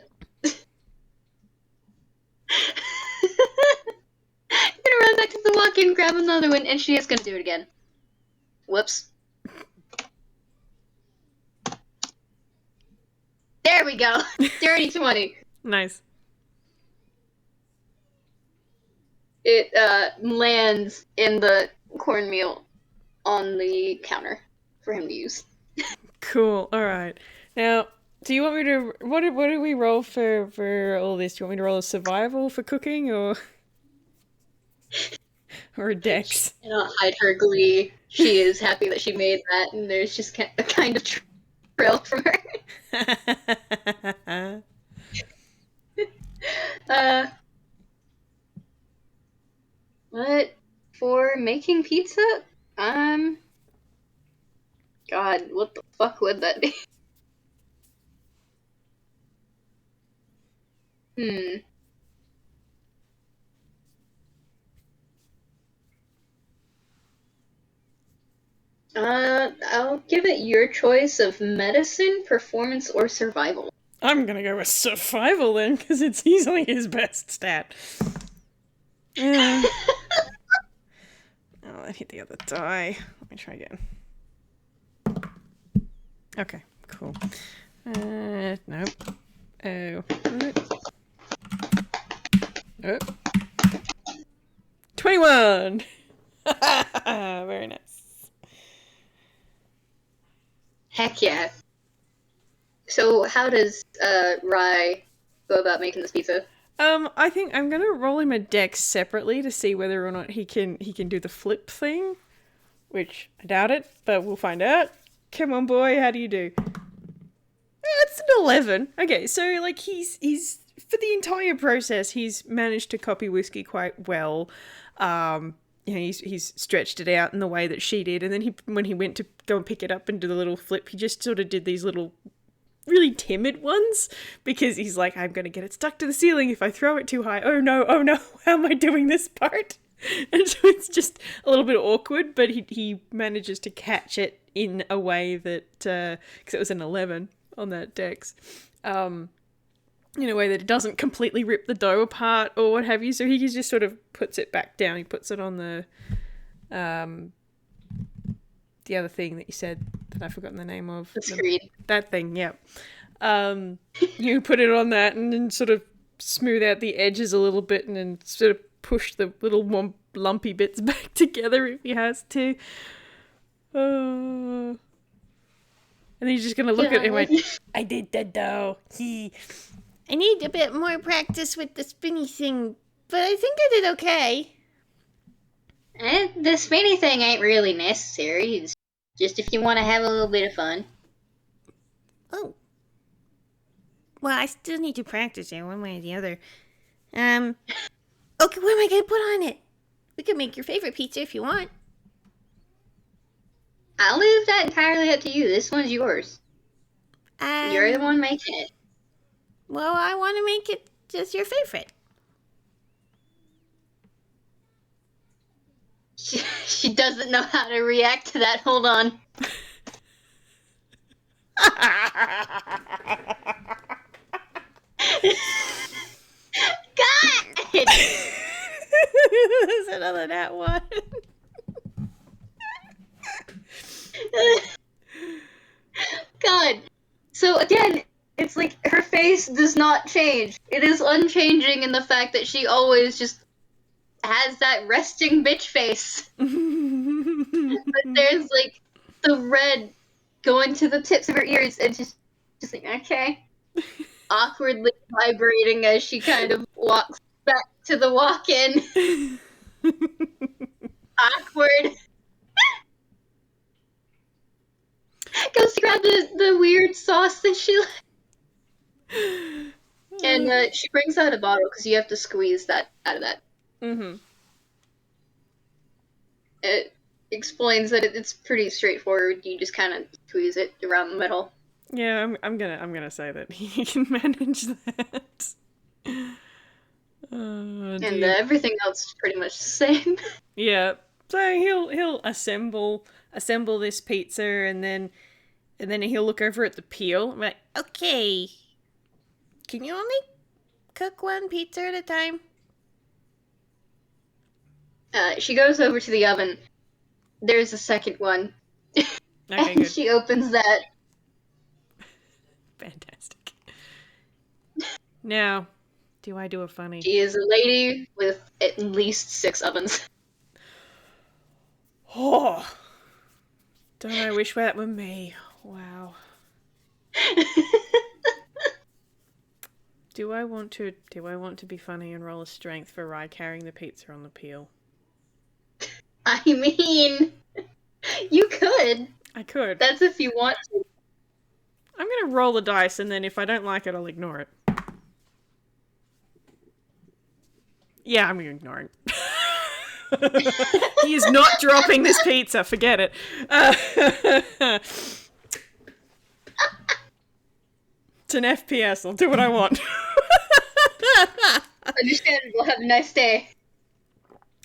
Gonna run back to the walk-in, grab another one, and she is gonna do it again. Whoops. There we go. Dirty 20. Nice. It lands in the cornmeal on the counter for him to use. Cool. All right. Now, do you want me to... What do we roll for all this? Do you want me to roll a survival for cooking or a dex? I don't hide her glee. She is happy that she made that, and there's just a kind of trail from her. What? For making pizza? God, what the fuck would that be? I'll give it your choice of medicine, performance, or survival. I'm gonna go with survival then, because it's easily his best stat. Yeah. Oh, I hit the other die. Let me try again. Okay, cool. Nope. Oh. Oh. 21! Very nice. Heck yeah. So how does Rai go about making this pizza? I think I'm gonna roll him a dex separately to see whether or not he can do the flip thing, which I doubt it, but we'll find out. Come on, boy, how do you do? It's an 11. Okay, so like he's for the entire process he's managed to copy Whiskey quite well. He's stretched it out in the way that she did, and then when he went to go and pick it up and do the little flip, he just sort of did these little really timid ones, because he's like, I'm gonna get it stuck to the ceiling if I throw it too high. Oh no, how am I doing this part? And so it's just a little bit awkward, but he manages to catch it in a way that, because it was an 11 on that dex, in a way that it doesn't completely rip the dough apart or what have you. So he just sort of puts it back down. He puts it on the other thing that you said that I've forgotten the name of. The screed. That thing, yeah. You put it on that and then sort of smooth out the edges a little bit and then sort of push the little lumpy bits back together if he has to. And then he's just going to look at it and went, I did that dough. I need a bit more practice with the spinny thing, but I think I did okay. The spinny thing ain't really necessary. It's just if you want to have a little bit of fun. Oh. Well, I still need to practice it one way or the other. Okay, what am I going to put on it? We can make your favorite pizza if you want. I'll leave that entirely up to you. This one's yours. You're the one making it. Well, I want to make it just your favorite. She doesn't know how to react to that. Hold on. God! There's another that one. God. So again, it's like her face does not change. It is unchanging in the fact that she always just has that resting bitch face. but there's like the red going to the tips of her ears, and just like, okay. Awkwardly vibrating as she kind of walks back to the walk-in. Awkward. Goes to grab the weird sauce that she likes. And she brings out a bottle because you have to squeeze that out of that. Mm-hmm. It explains that it's pretty straightforward. You just kind of squeeze it around the middle. Yeah, I'm gonna say that he can manage that. Oh, And everything else is pretty much the same. Yeah, so he'll assemble this pizza, and then he'll look over at the peel. I'm like, Okay. Can you only cook one pizza at a time? She goes over to the oven. There's a second one. okay, And good, she opens that. fantastic. Now, do I do a funny? She is a lady with at least 6 ovens. Oh, don't I wish that were me? Wow. Do I want to be funny and roll a strength for Rai carrying the pizza on the peel? I mean, you could. I could. That's if you want to. I'm gonna roll the dice, and then if I don't like it, I'll ignore it. Yeah, I'm gonna ignore it. He is not dropping this pizza. Forget it. It's an FPS. I'll do what I want. Understandable. Have a nice day.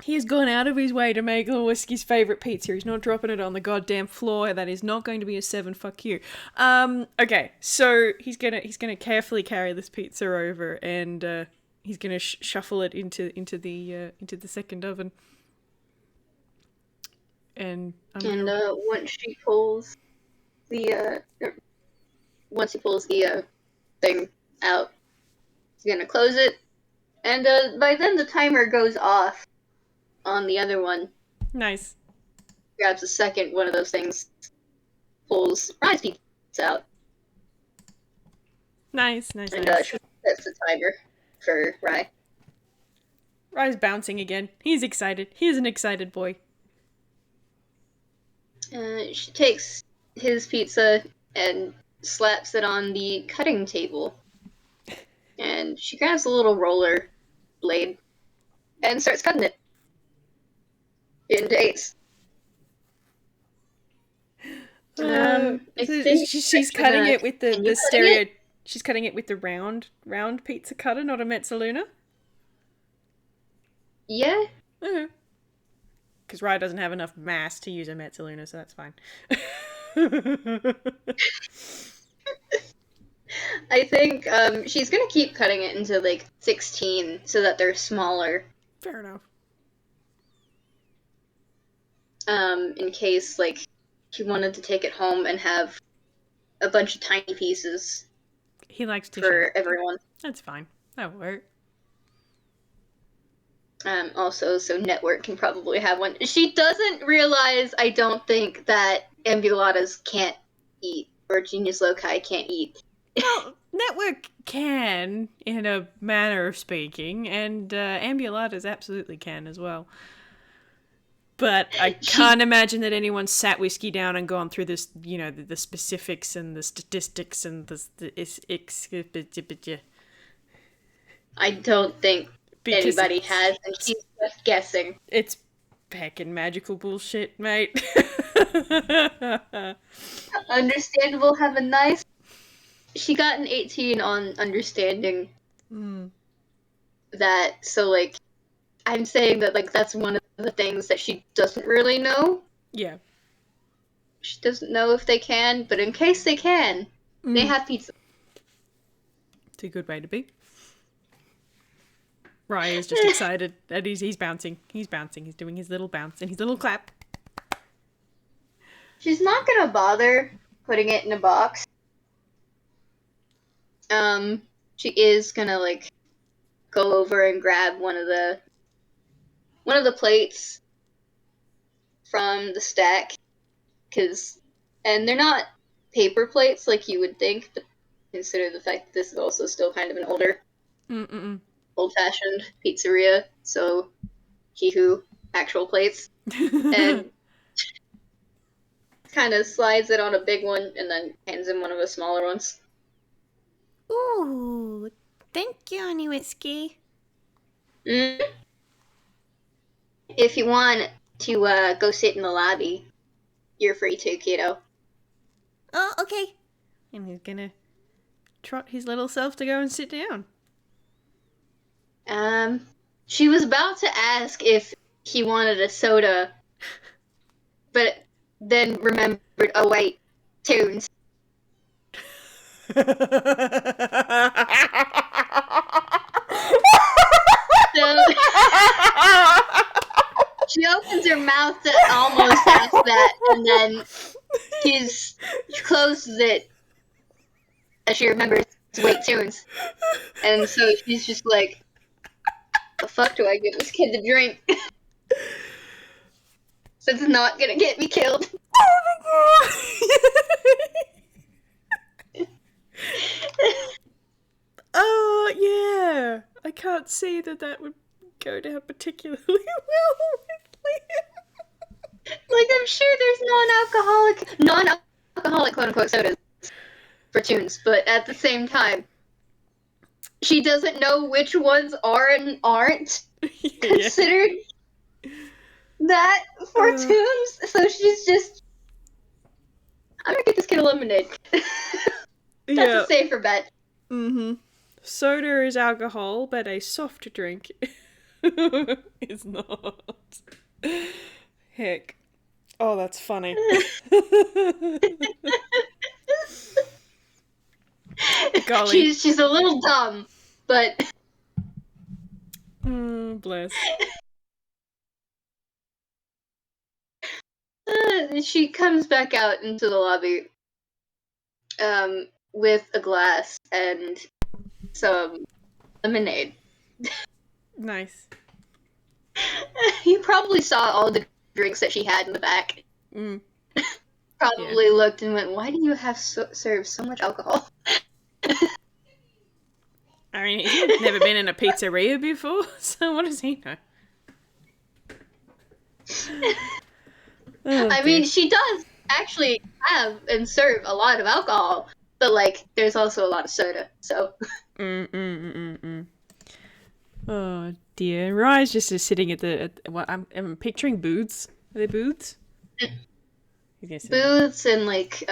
He has gone out of his way to make Lil Whiskey's favourite pizza. He's not dropping it on the goddamn floor. That is not going to be a 7. Fuck you. Okay, so he's gonna carefully carry this pizza over, and he's gonna shuffle it into the second oven. And once he pulls the thing out, he's gonna close it, and by then the timer goes off on the other one. Nice. Grabs a second one of those things, pulls Rai's pizza out. Nice. And sets the timer for Rai. Rai's bouncing again. He's excited. He's an excited boy. She takes his pizza and slaps it on the cutting table. And she grabs a little roller blade and starts cutting it into 8s. She's cutting it with the stereo. She's cutting it with the round pizza cutter, not a mezzaluna. Yeah. Because Rai doesn't have enough mass to use a mezzaluna, so that's fine. I think she's gonna keep cutting it into like 16 so that they're smaller. Fair enough. In case like she wanted to take it home and have a bunch of tiny pieces. He likes to for everyone. That's fine. That'll work. Also, so Network can probably have one. She doesn't realize, I don't think, that ambulatas can't eat, or Genius Loci can't eat. Well, Network can, in a manner of speaking, and ambulatas absolutely can as well. But I can't imagine that anyone's sat Whiskey down and gone through this, the specifics and the statistics and I don't think anybody has, and she's just guessing. It's heckin' magical bullshit, mate. Understandable, have a nice... She got an 18 on understanding that, so, like, I'm saying that, like, that's one of the things that she doesn't really know. Yeah. She doesn't know if they can, but in case they can, they have pizza. It's a good way to be. Rai is just excited that he's bouncing. He's bouncing. He's doing his little bounce and his little clap. She's not gonna bother putting it in a box. She is gonna, like, go over and grab one of the plates from the stack and they're not paper plates like you would think, but consider the fact that this is also still kind of an old-fashioned pizzeria, so actual plates, and kind of slides it on a big one and then hands him one of the smaller ones. Ooh, thank you, Honey Whiskey. Mm. If you want to go sit in the lobby, you're free to, kiddo. Oh, okay. And he's gonna trot his little self to go and sit down. She was about to ask if he wanted a soda, but then remembered, oh wait, tunes. So she opens her mouth to almost ask that, and then she closes it as she remembers to wait tunes. And so she's just like, the fuck do I give this kid to drink? So it's not gonna get me killed. Oh, yeah. I can't see that would go down particularly well with Liam. Like, I'm sure there's non-alcoholic quote-unquote sodas for tunes, but at the same time, she doesn't know which ones are and aren't considered that for tunes, so she's just, I'm gonna get this kid a lemonade. That's a safer bet. Mm-hmm. Soda is alcohol, but a soft drink is not. Heck. Oh, that's funny. Golly. She's a little dumb, but... Bless. She comes back out into the lobby with a glass and some lemonade. Nice. You probably saw all the drinks that she had in the back. Probably looked and went, why do you have serve so much alcohol? I mean, he's never been in a pizzeria before, so what does he know? I mean, she does actually have and serve a lot of alcohol, but, like, there's also a lot of soda, so... Oh, dear. Rai's just sitting at what I'm picturing booths. Are they booths? Booths and, like,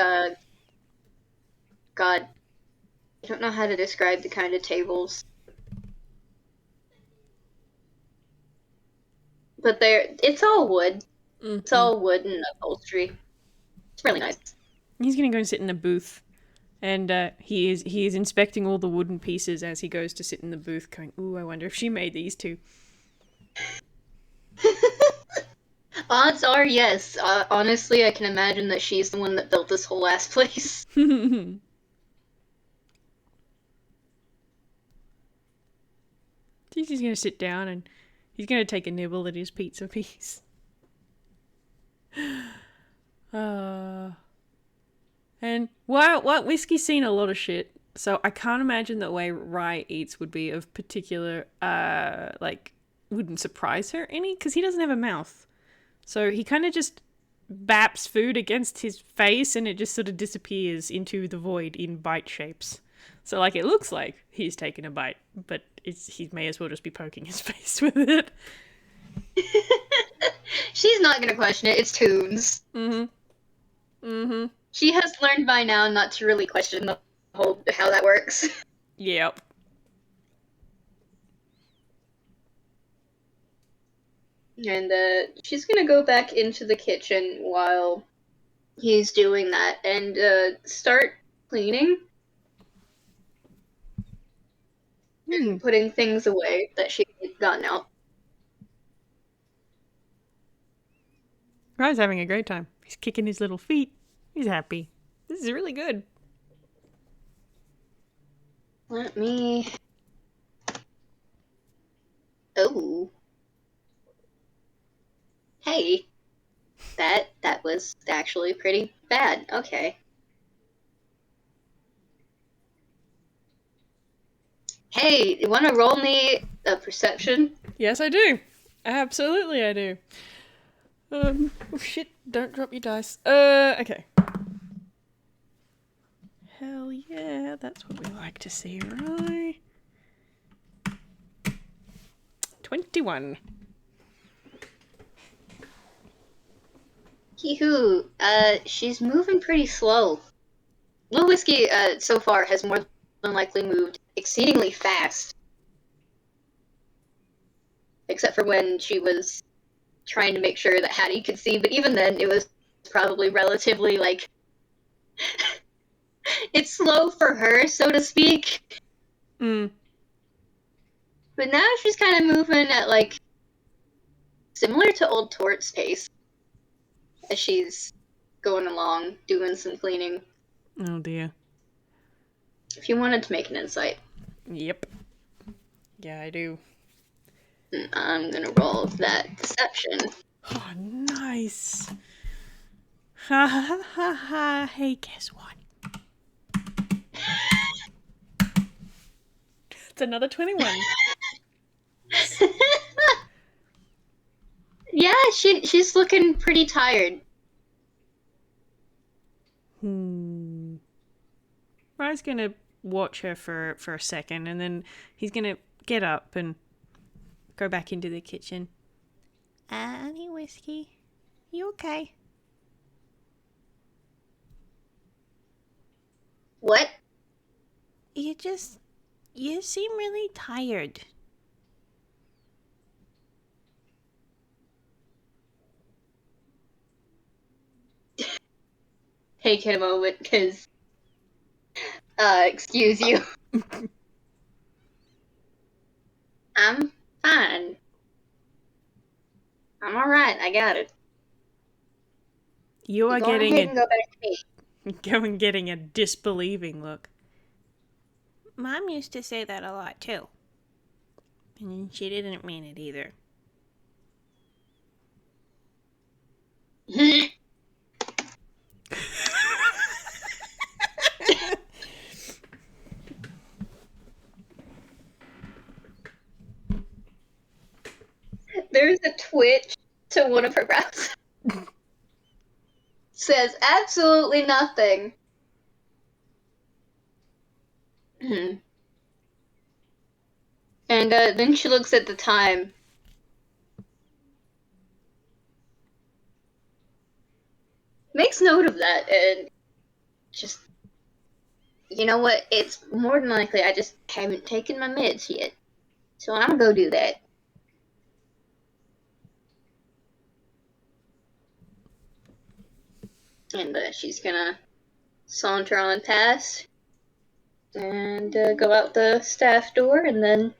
God, I don't know how to describe the kind of tables. But it's all wood. Mm-hmm. It's all wood and upholstery. It's really nice. He's gonna go and sit in a booth, and he is inspecting all the wooden pieces as he goes to sit in the booth, going, "Ooh, I wonder if she made these too." Odds are yes. Honestly, I can imagine that she's the one that built this whole ass place. He's gonna sit down and he's gonna take a nibble at his pizza piece. And what Whiskey's seen a lot of shit, so I can't imagine the way Rai eats would be of particular wouldn't surprise her any, because he doesn't have a mouth. So he kind of just baps food against his face and it just sort of disappears into the void in bite shapes. So, like, it looks like he's taken a bite, but he may as well just be poking his face with it. She's not gonna question it. It's tunes. She has learned by now not to really question the whole how that works. Yep. And she's gonna go back into the kitchen while he's doing that and start cleaning. And putting things away that she'd gotten out. Rai's having a great time. He's kicking his little feet. He's happy. This is really good. Let me... Oh. Hey. That was is actually pretty bad. Okay. Hey, you want to roll me a perception? Yes, I do. Absolutely, I do. Oh shit, don't drop your dice. Okay. Hell yeah, that's what we like to see, right? 21. Hee-hoo. She's moving pretty slow. Lil Whiskey, so far has more than likely moved exceedingly fast. Except for when she was trying to make sure that Hattie could see, but even then it was probably relatively, like... it's slow for her, so to speak. Mm. But now she's kind of moving at, like, similar to Old Tort's pace. As she's going along, doing some cleaning. Oh dear. If you wanted to make an insight. Yep. Yeah, I do. I'm gonna roll that deception. Oh, nice. Ha ha ha ha. Hey, guess what? It's another 21. Yeah, she's looking pretty tired. Rye's gonna watch her for a second, and then he's gonna get up and go back into the kitchen. Annie Whiskey, you okay? What? You seem really tired. Take a moment, because... excuse you. I'm fine. I'm alright, I got it. You are Go getting ahead and go back to me. getting a disbelieving look. Mom used to say that a lot too. And she didn't mean it either. There's a twitch to one of her brows. Says absolutely nothing. And then she looks at the time. Makes note of that and just... You know what? It's more than likely I just haven't taken my meds yet. So I'm gonna go do that. And she's gonna saunter on past and go out the staff door, and then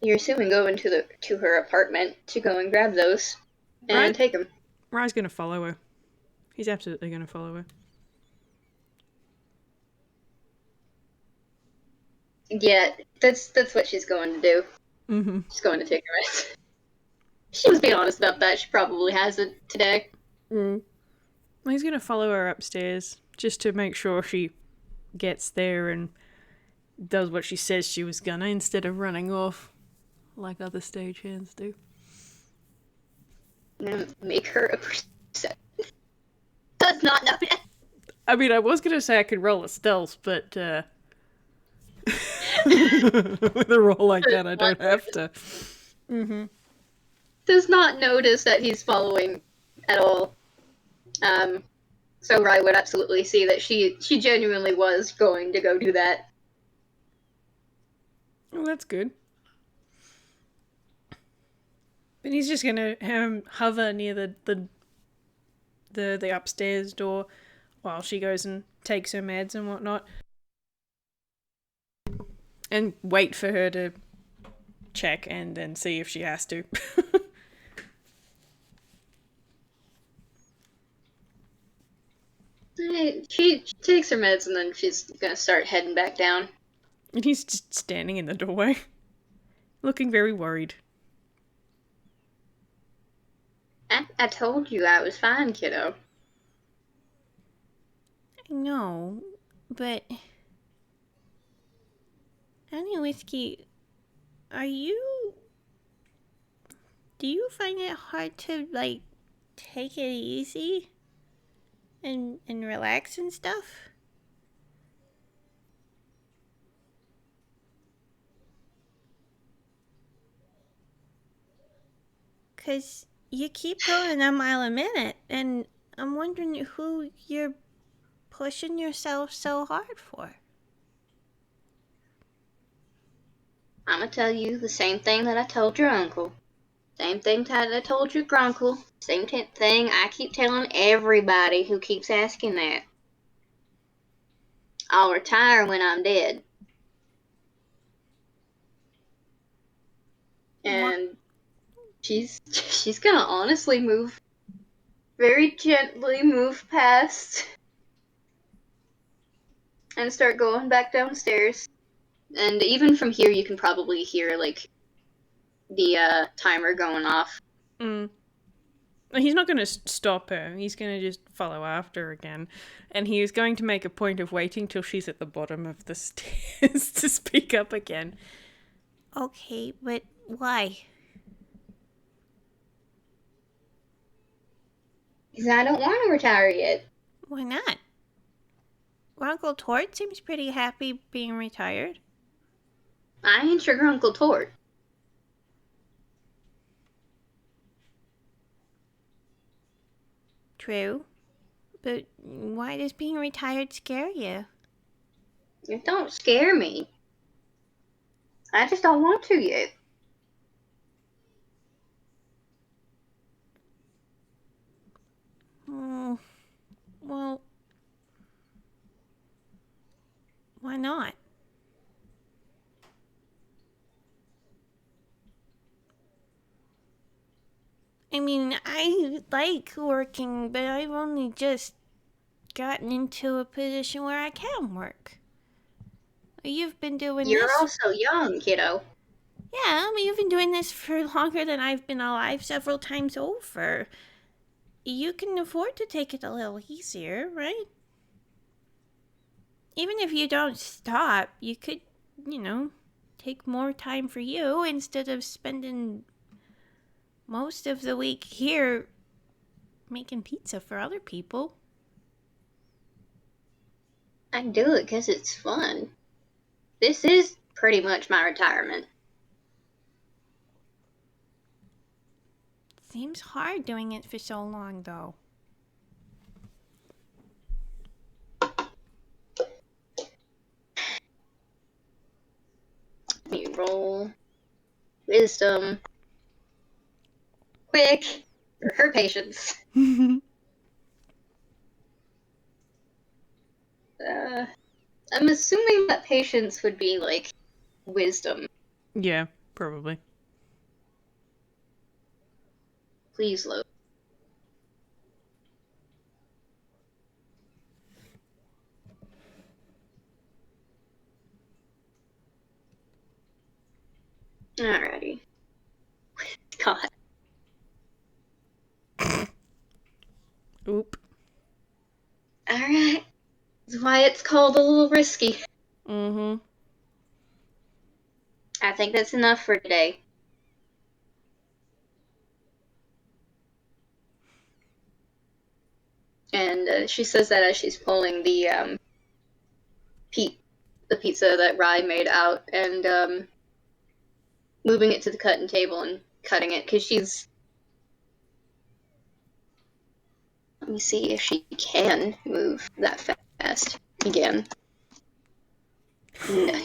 you're assuming go into to her apartment to go and grab those and Right. take them. Rye's gonna follow her. He's absolutely gonna follow her. Yeah, that's what she's going to do. Mm-hmm. She's going to take her meds. She was being honest about that. She probably has it today. Well, he's gonna follow her upstairs just to make sure she gets there and does what she says she was gonna instead of running off like other stagehands do. I'm gonna make her a perception. Does not know that. I mean, I was gonna say I could roll a stealth, but with a roll like that, I don't have to. Mm-hmm. Does not notice that he's following at all. So Rai would absolutely see that she genuinely was going to go do that. Well, that's good. But he's just gonna hover near the upstairs door while she goes and takes her meds and whatnot, and wait for her to check and then see if she has to. She takes her meds and then she's gonna start heading back down. And he's just standing in the doorway, looking very worried. I told you I was fine, kiddo. I know, but... Honey Whiskey, are you... Do you find it hard to, like, take it easy? And relax and stuff? Because you keep going a mile a minute, and I'm wondering who you're pushing yourself so hard for. I'm gonna tell you the same thing that I told your uncle. Same thing that I told your grunkle. Same thing I keep telling everybody who keeps asking that. I'll retire when I'm dead. And she's gonna honestly very gently move past and start going back downstairs. And even from here, you can probably hear, like, the timer going off. Mm. He's not going to stop her. He's going to just follow after her again. And he is going to make a point of waiting till she's at the bottom of the stairs to speak up again. Okay, but why? Because I don't want to retire yet. Why not? Uncle Tort seems pretty happy being retired. I ain't your Uncle Tort. True. But why does being retired scare you? It don't scare me. I just don't want to yet. Oh, well, why not? I mean, I like working, but I've only just gotten into a position where I can work. You've been doing You're this... also young, kiddo. Yeah, I mean, you've been doing this for longer than I've been alive several times over. You can afford to take it a little easier, right? Even if you don't stop, you could, take more time for you instead of spending most of the week here making pizza for other people. I do it because it's fun. This is pretty much my retirement. Seems hard doing it for so long, though. Let me roll wisdom. Quick! For her patience. I'm assuming that patience would be, like, wisdom. Yeah, probably. Please load. Alrighty. God. Oop. Alright. That's why it's called a Lil Risky. Mm-hmm. I think that's enough for today. And she says that as she's pulling the pizza that Rai made out and moving it to the cutting table and cutting it because she's. Let me see if she can move that fast again.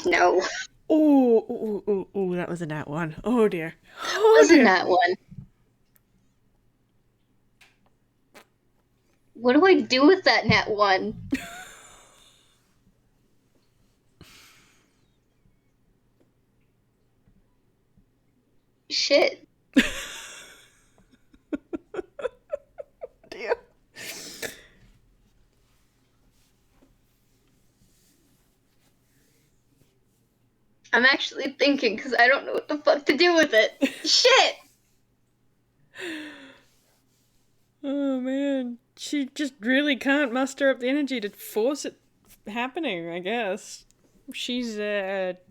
No. Oh, that was a nat one. Oh dear. Wasn't that one? What do I do with that nat one? Shit. Dear. I'm actually thinking because I don't know what the fuck to do with it. Shit! man. She just really can't muster up the energy to force it happening, I guess. She's at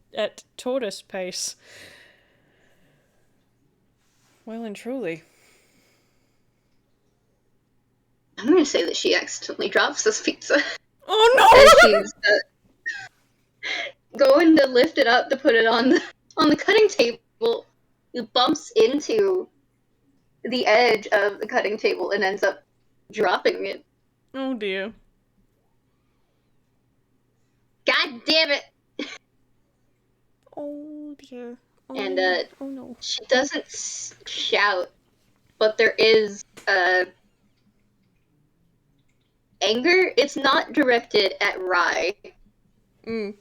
tortoise pace. Well and truly. I'm gonna say that she accidentally drops this pizza. Oh no! As she's going to lift it up to put it on the cutting table. It bumps into the edge of the cutting table and ends up dropping it. Oh dear. God damn it! Oh dear. Oh, And oh no. she doesn't shout, but there is anger. It's not directed at Rai. Mm.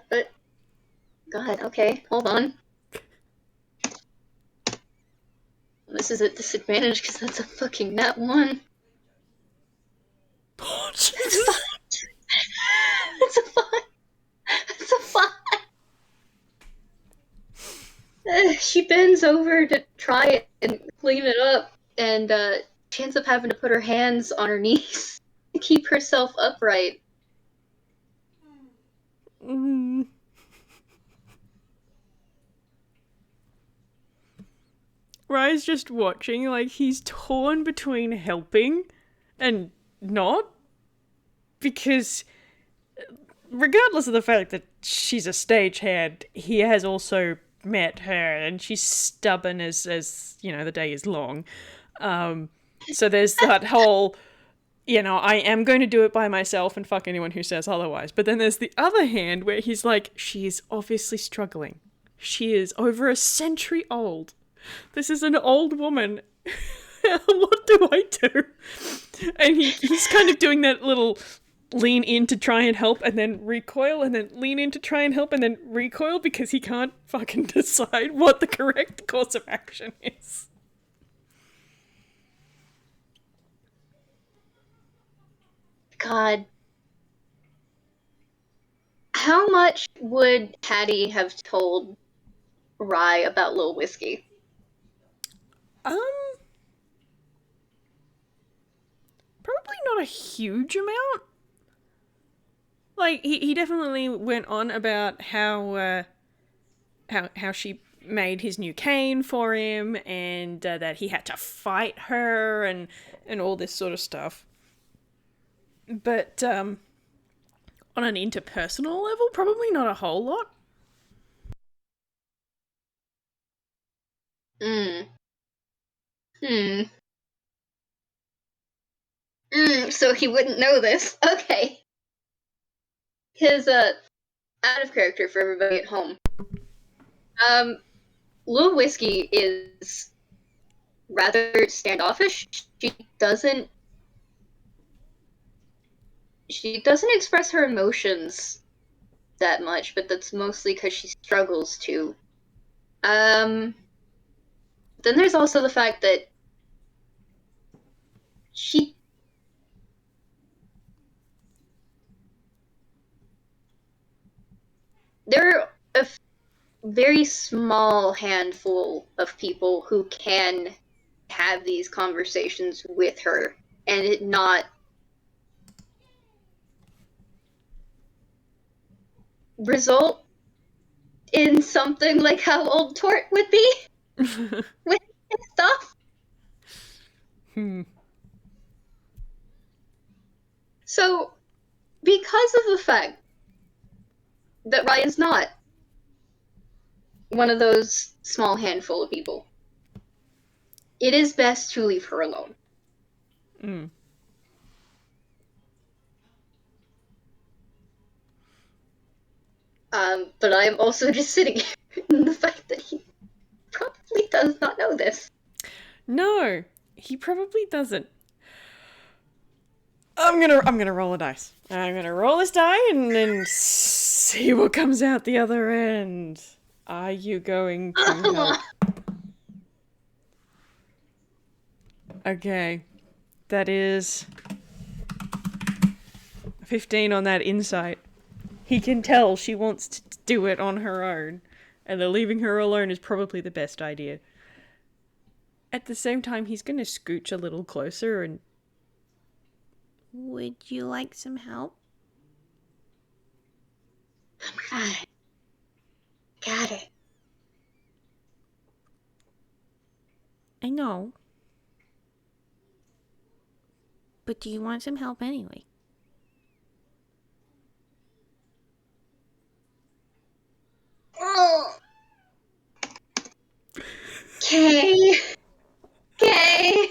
But God, okay, hold on. This is a disadvantage because that's a fucking nat 1. Oh, It's Jesus. It's a 5. It's a 5. She bends over to try it and clean it up, and she ends up having to put her hands on her knees to keep herself upright. Mm. Rai's just watching, like, he's torn between helping and not. Because, regardless of the fact that she's a stagehand, he has also met her, and she's stubborn as you know, the day is long. So there's that whole, you know, I am going to do it by myself and fuck anyone who says otherwise. But then there's the other hand where he's like, she is obviously struggling. She is over a century old. This is an old woman. What do I do? And he's kind of doing that little lean in to try and help and then recoil and then lean in to try and help and then recoil because he can't fucking decide what the correct course of action is. God. How much would Hattie have told Rai about Lil Whiskey? Probably not a huge amount. Like, he definitely went on about how she made his new cane for him and that he had to fight her and all this sort of stuff. But on an interpersonal level, probably not a whole lot. So he wouldn't know this. Okay. His, out of character for everybody at home. Lil Whiskey is rather standoffish. She doesn't express her emotions that much, but that's mostly because she struggles to. Then there's also the fact that there are a very small handful of people who can have these conversations with her and it not result in something like how old Tort would be with stuff. So, because of the fact that Ryan's not one of those small handful of people, it is best to leave her alone. But I'm also just sitting here in the fact that he probably does not know this. No, he probably doesn't. I'm gonna roll a dice. I'm gonna roll this die and then see what comes out the other end. Are you going to help? Okay, that is 15 on that insight. He can tell she wants to do it on her own, and that leaving her alone is probably the best idea. At the same time, he's going to scooch a little closer and... Would you like some help? I'm fine. Got it. I know. But do you want some help anyway? Oh. Okay. Okay.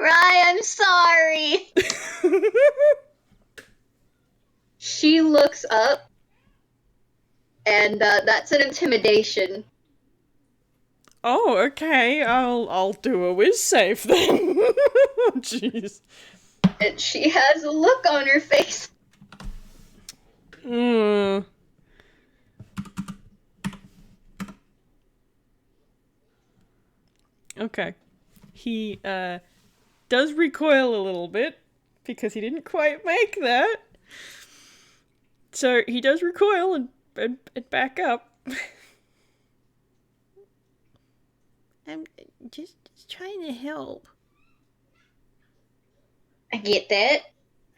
Rai, I'm sorry. She looks up, and that's an intimidation. Oh, okay. I'll do a whiz save then. Jeez. And she has a look on her face. Okay. He does recoil a little bit because he didn't quite make that. So he does recoil and back up. I'm just trying to help. I get that.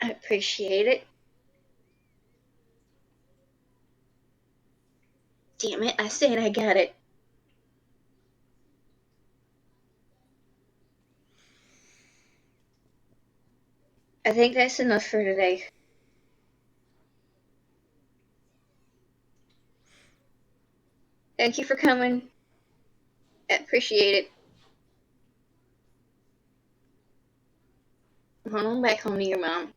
I appreciate it. Damn it, I said I got it. I think that's enough for today. Thank you for coming. I appreciate it. I'm on back home to your mom.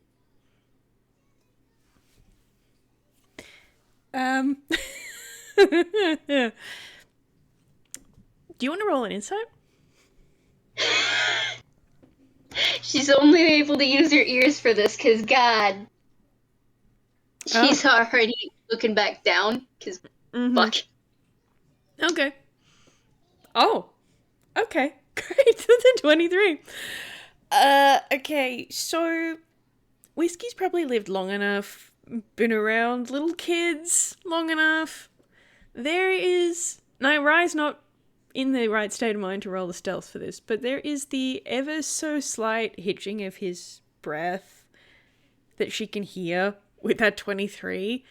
Do you want to roll an insight? She's only able to use her ears for this, because God. She's already looking back down, because fuck. Okay. Oh. Okay. Great. That's a 23. Okay, so Whiskey's probably lived long enough, been around little kids long enough. There is... Now, Rai's not in the right state of mind to roll the stealth for this, but there is the ever so slight hitching of his breath that she can hear with that 23.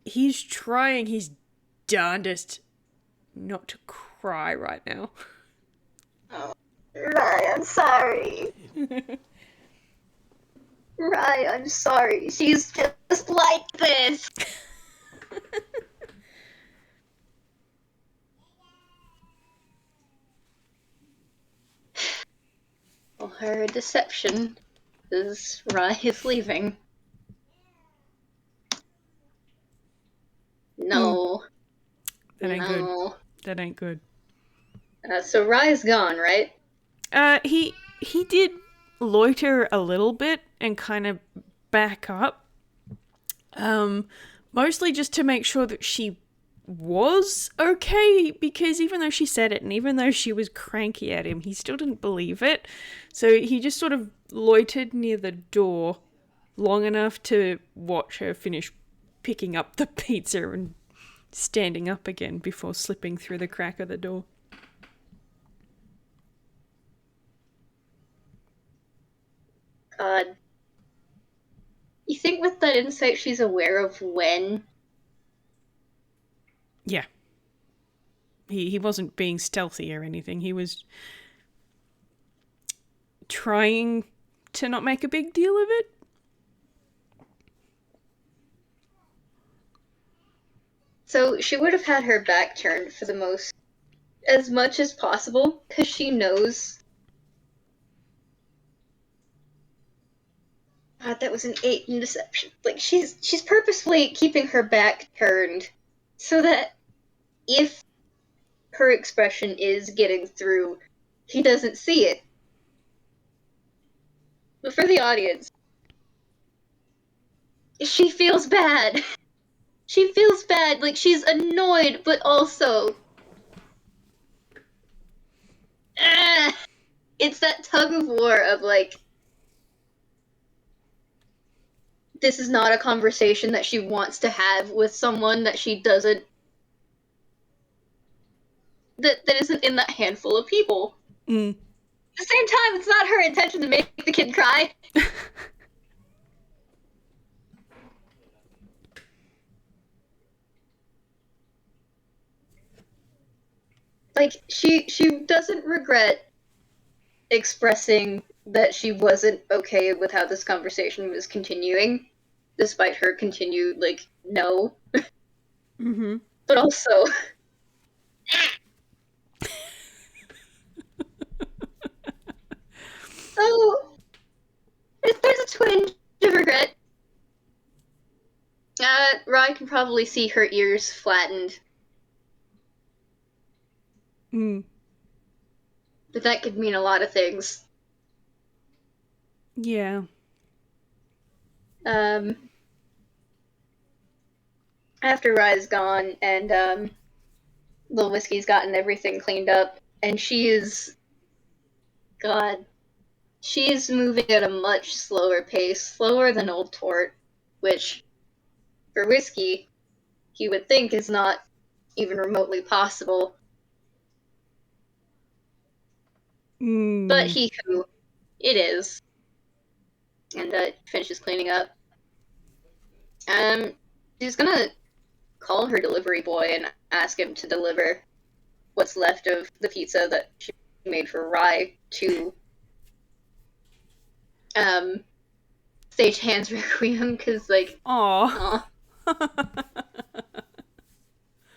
He's trying his darndest not to cry right now. Oh, Rai, I'm sorry. Rai, I'm sorry. She's just like this. Well, her deception is Rai is leaving. No. That ain't no. good. That ain't good. So Rai's gone, right? He did loiter a little bit and kind of back up. Mostly just to make sure that she was okay, because even though she said it and even though she was cranky at him, he still didn't believe it. So he just sort of loitered near the door long enough to watch her finish picking up the pizza and standing up again before slipping through the crack of the door. God. You think with that insight she's aware of when? Yeah. He wasn't being stealthy or anything. He was trying to not make a big deal of it. So she would have had her back turned for the most, as much as possible, because she knows. God, that was an 8 in deception. Like, she's purposefully keeping her back turned so that if her expression is getting through, he doesn't see it. But for the audience, she feels bad. She feels bad. Like, she's annoyed, but also... it's that tug of war of, like... this is not a conversation that she wants to have with someone that she doesn't... that isn't in that handful of people. Mm. At the same time, it's not her intention to make the kid cry. Like, she doesn't regret expressing that she wasn't okay with how this conversation was continuing, despite her continued, like, no. Mm-hmm. But also... so, there's a twinge of regret. Rai can probably see her ears flattened. Mm. But that could mean a lot of things. Yeah. After Rai's gone and Lil Whiskey's gotten everything cleaned up, and she is... God. She is moving at a much slower pace, slower than Old Tort, which, for Whiskey, he would think is not even remotely possible. Mm. But it is. And finishes cleaning up. She's gonna call her delivery boy and ask him to deliver what's left of the pizza that she made for Rai to Stagehand's Requiem, because, like, Aw.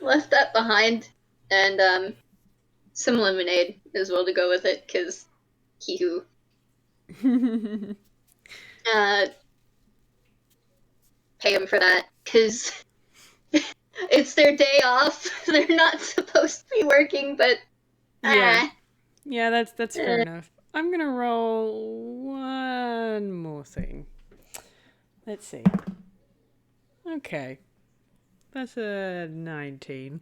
left that behind, and some lemonade as well to go with it, because he who. Pay him for that, because it's their day off. They're not supposed to be working, but Yeah. Yeah, that's fair enough. I'm gonna roll one more thing. Let's see. Okay. That's a 19.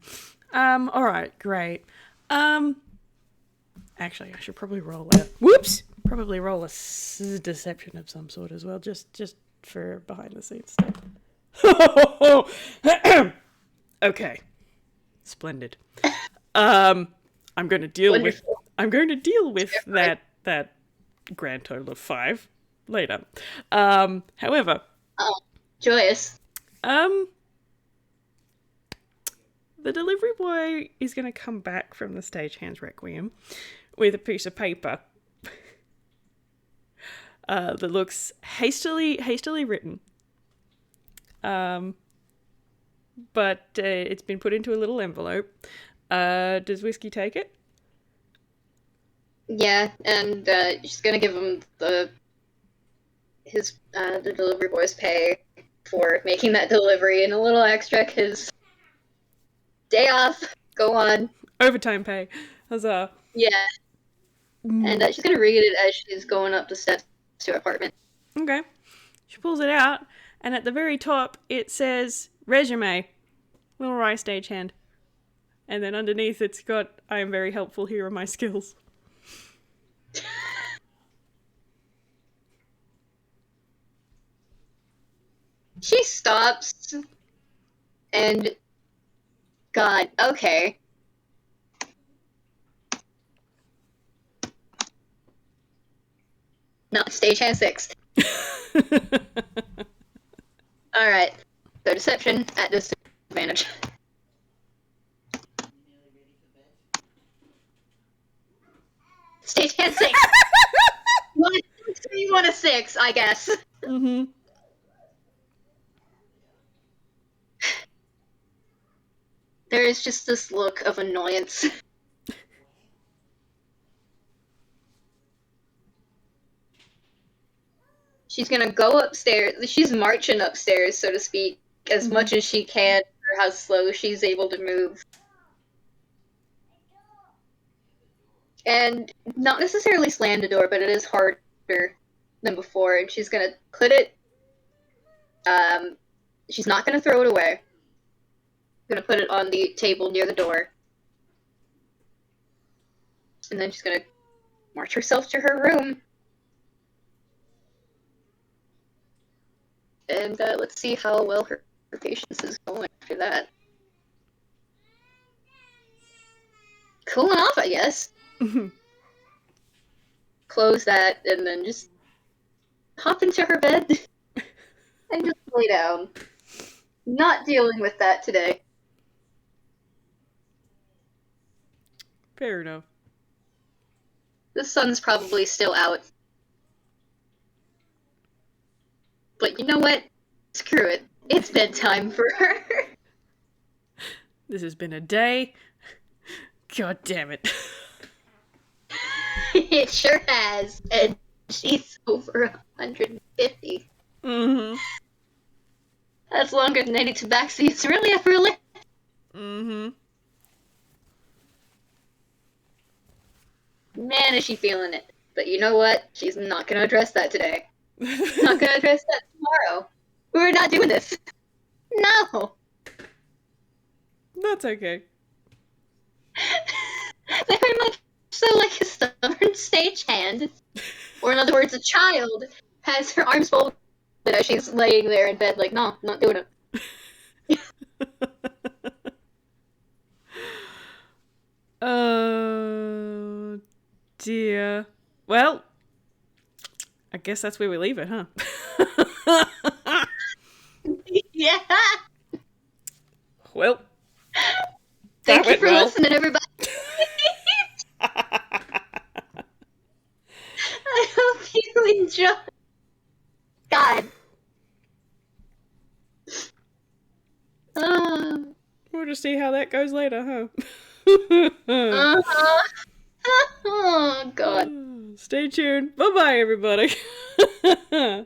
Alright, great. Actually, I should probably roll a... Whoops! Probably roll a deception of some sort as well, just for behind the scenes stuff. Okay. Splendid. I'm going to deal Wonderful. with that grand total of 5 later. However, Oh, joyous. the delivery boy is going to come back from the Stagehand's Requiem with a piece of paper that looks hastily written. But it's been put into a little envelope. Does Whiskey take it? Yeah, and she's gonna give him the delivery boy's pay for making that delivery and a little extra, because day off, go on. Overtime pay. Huzzah. Yeah. And she's gonna read it as she's going up the steps to her apartment. Okay. She pulls it out, and at the very top it says, resume, Lil Rai Stagehand. And then underneath it's got, I am very helpful, here are my skills. She stops, and God, okay. No, Stagehand 6. Alright, so deception at disadvantage. Stagehand 6! You want a 6, I guess. Mm-hmm. There is just this look of annoyance. She's gonna go upstairs. She's marching upstairs, so to speak, as much as she can for how slow she's able to move. And not necessarily slam the door, but it is harder than before. And she's gonna put it... she's not gonna throw it away. Gonna put it on the table near the door. And then she's gonna march herself to her room. and let's see how well her patience is going after that. Cooling off, I guess. Close that, and then just hop into her bed and just lay down. Not dealing with that today. Fair enough. The sun's probably still out. But you know what? Screw it. It's bedtime for her. This has been a day. God damn it. It sure has. And she's over 150. Mm-hmm. That's longer than any tabaxi's really ever lived. Mm-hmm. Man, is she feeling it. But you know what? She's not going to address that today. Not going to address that tomorrow. We're not doing this. No. That's okay. Very much so like a stubborn stagehand. Or in other words, a child has her arms folded as she's laying there in bed like, no, not doing it. Oh, dear. Well, I guess that's where we leave it, huh? Yeah. Well, Thank you for listening, everybody. I hope you enjoy. God. We'll just see how that goes later, huh? Uh-huh. Oh, God. Stay tuned. Bye-bye, everybody. Bye.